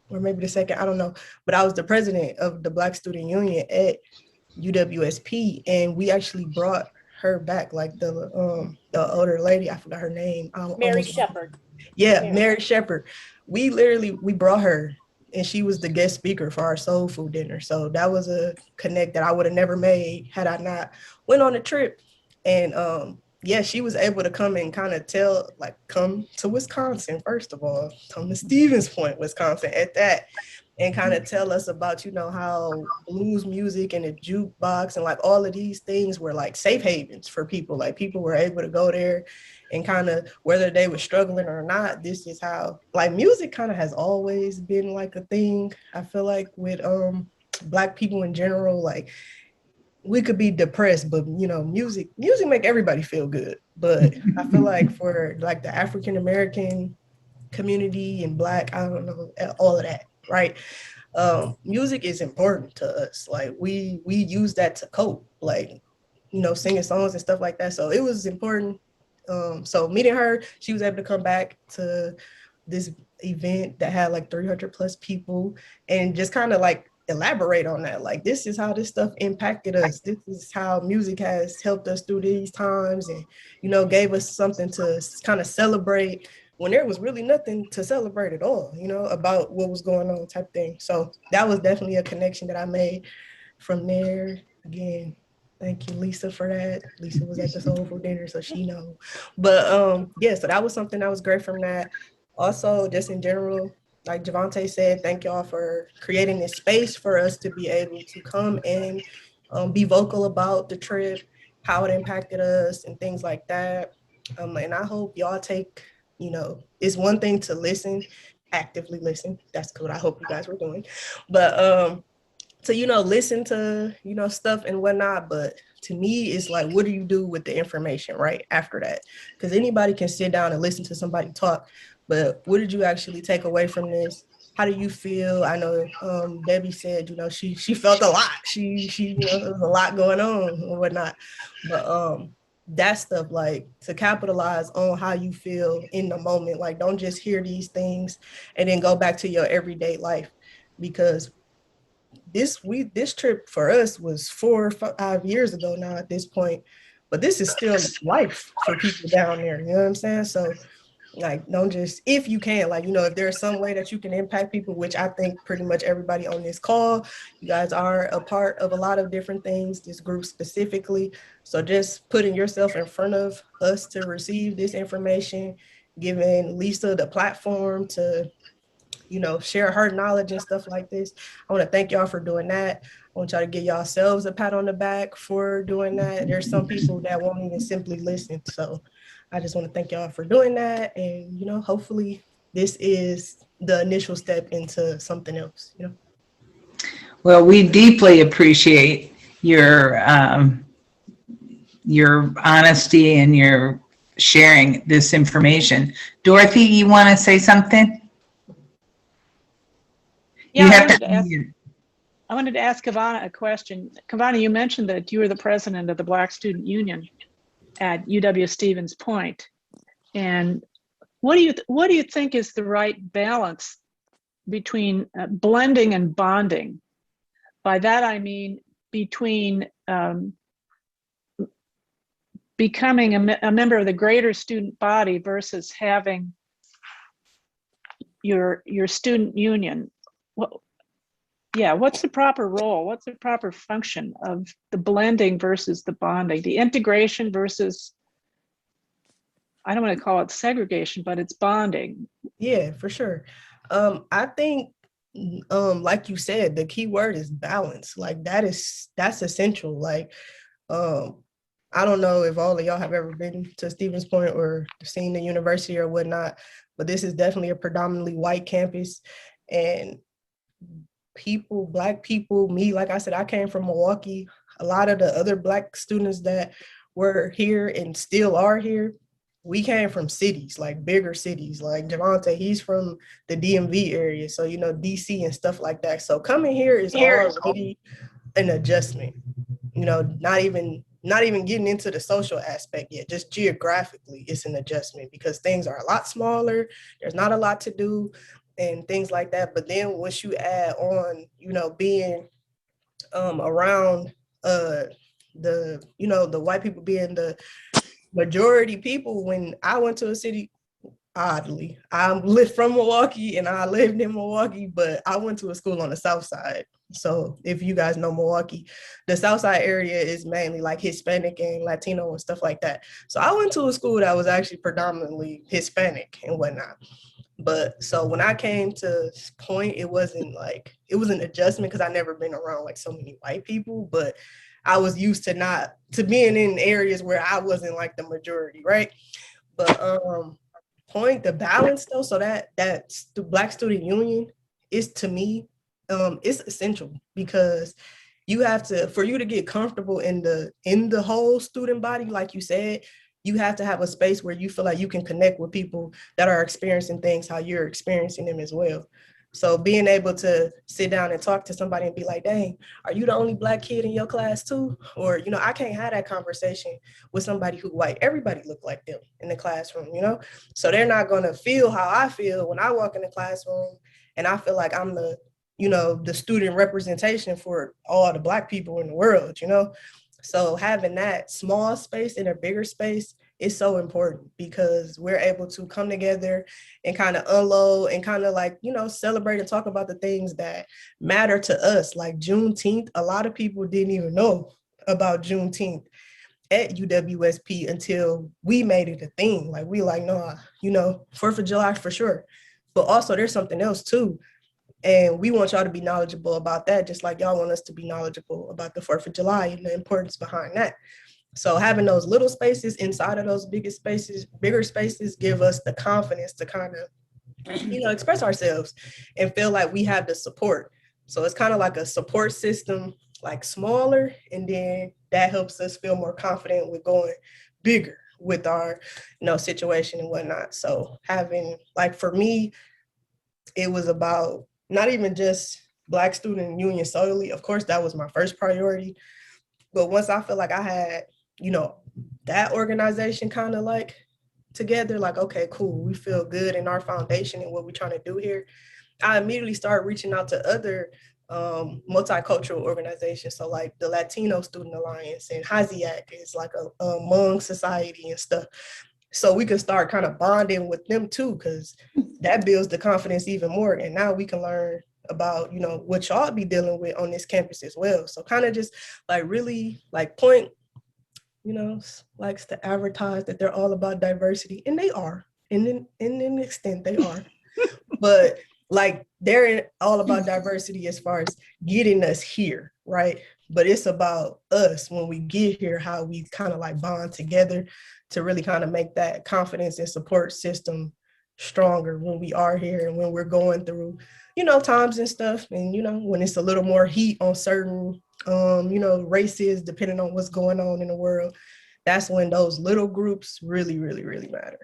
or maybe the second, I don't know, but I was the president of the Black Student Union at UWSP, and we actually brought her back, like the older lady, I forgot her name. Mary Shepard. Yeah, Mary Shepard. We brought her, and she was the guest speaker for our soul food dinner. So that was a connect that I would have never made had I not went on a trip. And yeah, she was able to come and kind of come to Wisconsin, first of all, come to Stevens Point, Wisconsin at that, and kind of tell us about, you know, how blues music and the jukebox and like all of these things were like safe havens for people. Like people were able to go there and kind of, whether they were struggling or not, this is how, like, music kind of has always been like a thing. I feel like with Black people in general, like we could be depressed, but you know, music make everybody feel good. But I feel like for like the African American community and Black, I don't know, all of that, right? Music is important to us. Like we use that to cope, like, you know, singing songs and stuff like that. So it was important. So meeting her, she was able to come back to this event that had like 300 plus people and just kind of like elaborate on that. Like, this is how this stuff impacted us. This is how music has helped us through these times, and, you know, gave us something to kind of celebrate when there was really nothing to celebrate at all, you know, about what was going on type thing. So that was definitely a connection that I made from there. Again, thank you, Lisa, for that. Lisa was at the Soul Food dinner, so she knows. But yeah, so that was something that was great from that. Also, just in general, like Javante said, thank y'all for creating this space for us to be able to come and be vocal about the trip, how it impacted us and things like that. And I hope y'all take, you know, it's one thing to listen, actively listen. That's what I hope you guys were doing. But to, you know, listen to, you know, stuff and whatnot. But to me, it's like, what do you do with the information right after that? Because anybody can sit down and listen to somebody talk. But what did you actually take away from this? How do you feel? I know Debbie said, you know, she felt a lot. She you know, there was a lot going on and whatnot. But that stuff, like, to capitalize on how you feel in the moment. Like, don't just hear these things and then go back to your everyday life. Because this trip for us was 4 or 5 years ago now at this point. But this is still life for people down there. You know what I'm saying? So, like, don't just, if you can, like, you know, if there's some way that you can impact people, which I think pretty much everybody on this call, you guys are a part of a lot of different things, this group specifically. So just putting yourself in front of us to receive this information, giving Lisa the platform to, you know, share her knowledge and stuff like this. I want to thank y'all for doing that. I want y'all to give yourselves a pat on the back for doing that. There's some people that won't even simply listen. So I just want to thank y'all for doing that. And, you know, hopefully this is the initial step into something else, you know. Well, we deeply appreciate your your honesty and your sharing this information. Dorothy, you want to say something? Yeah, You I have wanted to to ask, unmute. I wanted to ask Kavana a question. Kavana, you mentioned that you were the president of the Black Student Union at UW-Stevens Point. And what do you think is the right balance between blending and bonding? By that, I mean between becoming a member of the greater student body versus having your student union. What's the proper role? What's the proper function of the blending versus the bonding, the integration versus, I don't want to call it segregation, but it's bonding. Yeah, for sure. I think, like you said, the key word is balance. Like that's essential. Like, I don't know if all of y'all have ever been to Stevens Point or seen the university or whatnot, but this is definitely a predominantly white campus. And people, Black people, me, like I said, I came from Milwaukee. A lot of the other Black students that were here and still are here, we came from cities, like bigger cities. Like Javante, he's from the DMV area, so you know, DC and stuff like that. So coming here is already an adjustment. You know, not even getting into the social aspect yet, just geographically, it's an adjustment because things are a lot smaller. There's not a lot to do and things like that. But then once you add on, you know, being around the, you know, the white people being the majority people, when I went to a city, oddly, I lived from Milwaukee and I lived in Milwaukee, but I went to a school on the south side. So if you guys know Milwaukee, the south side area is mainly like Hispanic and Latino and stuff like that. So I went to a school that was actually predominantly Hispanic and whatnot. But so when I came to Point, it was an adjustment because I never been around like so many white people, but I was used to being in areas where I wasn't like the majority, right? But Point, the balance though, so that's the Black Student Union is, to me, it's essential because you have to, for you to get comfortable in the whole student body, like you said, you have to have a space where you feel like you can connect with people that are experiencing things how you're experiencing them as well. So being able to sit down and talk to somebody and be like, dang, are you the only Black kid in your class too? Or, you know, I can't have that conversation with somebody who white. Everybody look like them in the classroom, you know? So they're not gonna feel how I feel when I walk in the classroom and I feel like I'm the, you know, the student representation for all the Black people in the world, you know? So having that small space in a bigger space is so important because we're able to come together and kind of unload and kind of like, you know, celebrate and talk about the things that matter to us. Like Juneteenth, a lot of people didn't even know about Juneteenth at UWSP until we made it a thing. Like we like, no, you know, 4th of July for sure. But also there's something else too. And we want y'all to be knowledgeable about that, just like y'all want us to be knowledgeable about the 4th of July and the importance behind that. So having those little spaces inside of those bigger spaces give us the confidence to kind of, you know, express ourselves and feel like we have the support. So it's kind of like a support system, like smaller, and then that helps us feel more confident with going bigger with our, you know, situation and whatnot. So having, like for me, it was about not even just Black Student Union solely. Of course, that was my first priority. But once I feel like I had, you know, that organization kind of like together, like, okay, cool, we feel good in our foundation and what we're trying to do here, I immediately started reaching out to other multicultural organizations. So like the Latino Student Alliance and HAZIAC is like a Hmong society and stuff. So we could start kind of bonding with them too, because that builds the confidence even more. And now we can learn about, you know, what y'all be dealing with on this campus as well. So kind of just like really like Point, you know, likes to advertise that they're all about diversity, and they are, in an extent they are. But like they're all about diversity as far as getting us here, right? But it's about us when we get here, how we kind of like bond together to really kind of make that confidence and support system stronger when we are here and when we're going through, you know, times and stuff. And, you know, when it's a little more heat on certain, you know, races, depending on what's going on in the world, that's when those little groups really, really, really matter.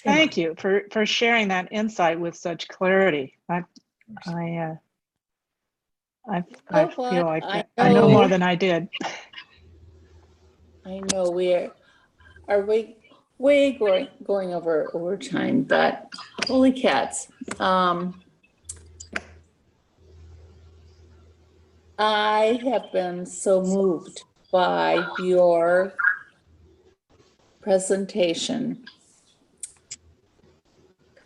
Thank you for sharing that insight with such clarity. I feel like I know more than I did. I know we are way going over time, but holy cats. I have been so moved by your presentation.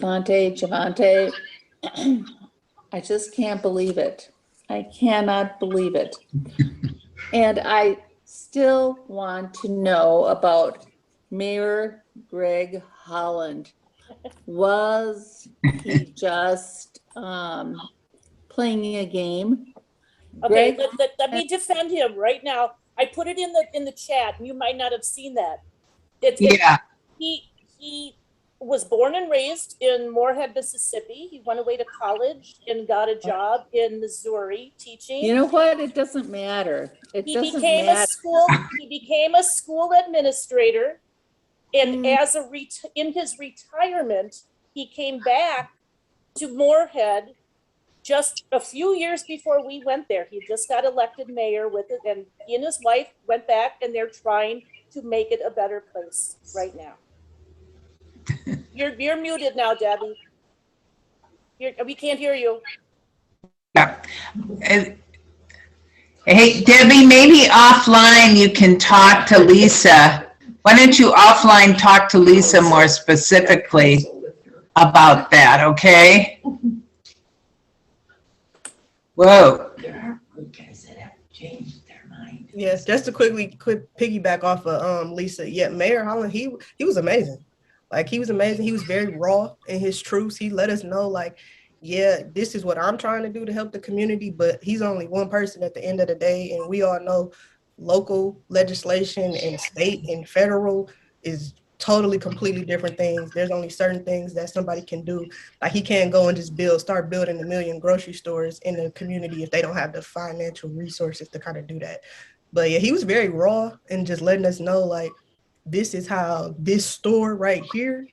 Javante, I just can't believe it. I cannot believe it. And I still want to know about Mayor Greg Holland. Was he just playing a game? Okay, let me defend him right now. I put it in the chat, and you might not have seen that. He was born and raised in Moorhead, Mississippi. He went away to college and got a job in Missouri teaching. You know what? It doesn't matter. He became a school administrator, and in his retirement, he came back to Moorhead just a few years before we went there. He just got elected mayor with it, and he and his wife went back, and they're trying to make it a better place right now. You're muted now, Debbie. We can't hear you. Yeah. Hey, Debbie, maybe offline you can talk to Lisa. Why don't you offline talk to Lisa more specifically about that, okay? Whoa. Yes, just to quick piggyback off of Lisa. Yeah, Mayor Holland, he was amazing. Like, he was amazing. He was very raw in his truths. He let us know, like, yeah, this is what I'm trying to do to help the community, but he's only one person at the end of the day. And we all know local legislation and state and federal is totally completely different things. There's only certain things that somebody can do. Like, he can't go and just start building 1 million grocery stores in the community if they don't have the financial resources to kind of do that. But yeah, he was very raw and just letting us know, like, this is how this store right here,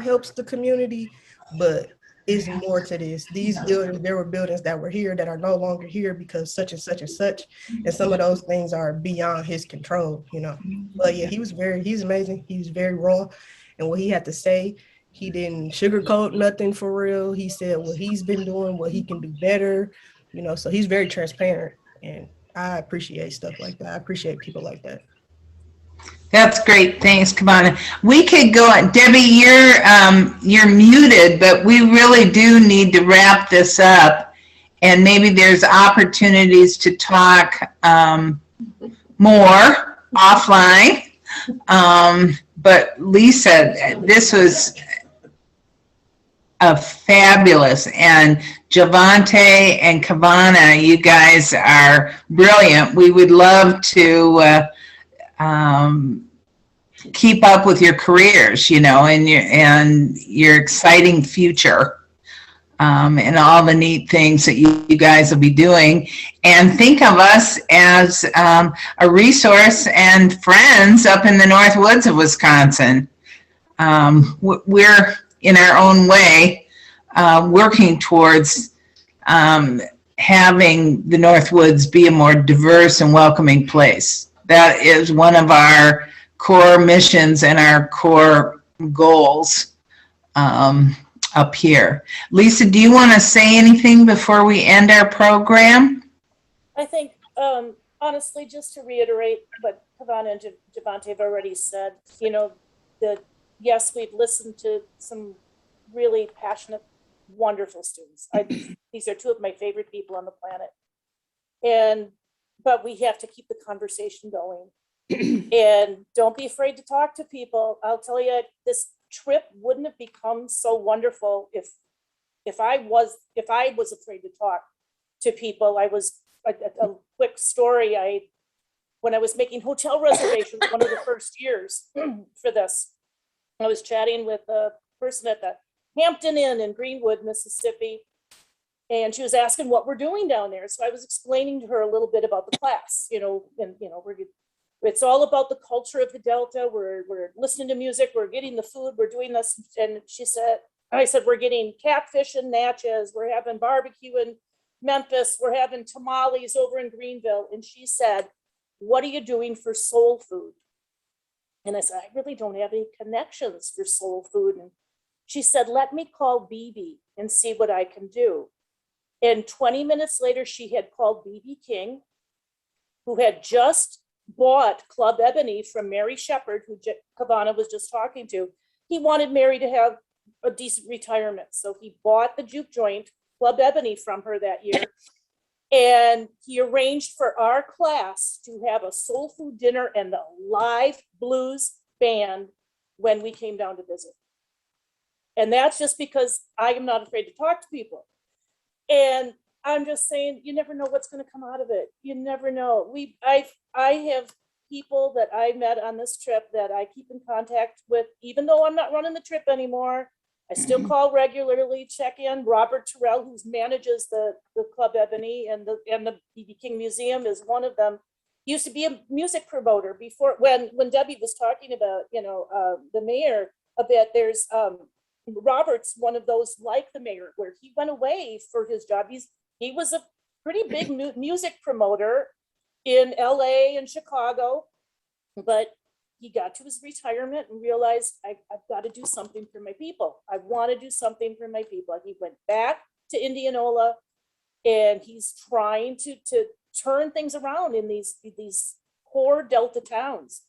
helps the community, but it's more to this. These buildings, there were buildings that were here that are no longer here because such and such and such, and some of those things are beyond his control, But yeah, he's amazing. He was very raw, and what he had to say, he didn't sugarcoat nothing for real. He said what he's been doing, what he can do better, so he's very transparent, and I appreciate stuff like that. I appreciate people like that. That's great. Thanks, Kavana. We could go on. Debbie, you're muted, but we really do need to wrap this up. And maybe there's opportunities to talk more offline. But Lisa, this was a fabulous, and Javante and Kavana, you guys are brilliant. We would love to keep up with your careers, and your exciting future, and all the neat things that you guys will be doing. And think of us as a resource and friends up in the North Woods of Wisconsin. We're, in our own way, working towards having the North Woods be a more diverse and welcoming place. That is one of our core missions and our core goals up here. Lisa, do you want to say anything before we end our program? I think, honestly, just to reiterate what Kavana and Javante have already said, that yes, we've listened to some really passionate, wonderful students. These are two of my favorite people on the planet. But we have to keep the conversation going. And don't be afraid to talk to people. I'll tell you, this trip wouldn't have become so wonderful if I was afraid to talk to people. I was a quick story. When I was making hotel reservations one of the first years for this, I was chatting with a person at the Hampton Inn in Greenwood, Mississippi, and she was asking what we're doing down there. So I was explaining to her a little bit about the class, and we're It's all about the culture of the Delta. We're listening to music, we're getting the food, we're doing this. And I said, we're getting catfish and Natchez, we're having barbecue in Memphis, we're having tamales over in Greenville. And she said, what are you doing for soul food? And I said, I really don't have any connections for soul food. And she said, let me call BB and see what I can do. And 20 minutes later, she had called BB King, who had just bought Club Ebony from Mary Shepard, who Kavana was just talking to. He wanted Mary to have a decent retirement. So he bought the juke joint, Club Ebony, from her that year. And he arranged for our class to have a soul food dinner and a live blues band when we came down to visit. And that's just because I am not afraid to talk to people. And I'm just saying, you never know what's going to come out of it. You never know. I have people that I met on this trip that I keep in contact with, even though I'm not running the trip anymore. I still call regularly, check in. Robert Terrell, who manages the Club Ebony and the BB King Museum, is one of them. He used to be a music promoter before, when Debbie was talking about, the mayor a bit. There's Robert's one of those like the mayor, where he went away for his job. He was a pretty big music promoter in LA and Chicago, but he got to his retirement and realized, I've got to do something for my people. I want to do something for my people. He went back to Indianola, and he's trying to turn things around in these core Delta towns.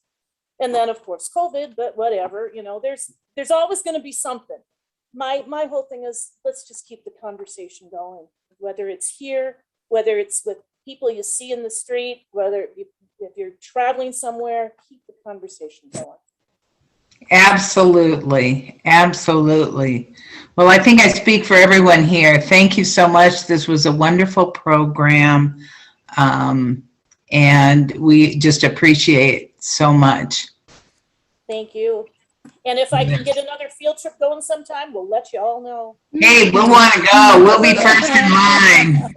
And then, of course, COVID, but whatever, there's always going to be something. My whole thing is, let's just keep the conversation going, whether it's here, whether it's with people you see in the street, whether if you're traveling somewhere, keep the conversation going. Absolutely. Absolutely. Well, I think I speak for everyone here. Thank you so much. This was a wonderful program. And we just appreciate so much. Thank you. And if I can get another field trip going sometime, we'll let you all know. Hey, we'll want to go. We'll be first in line.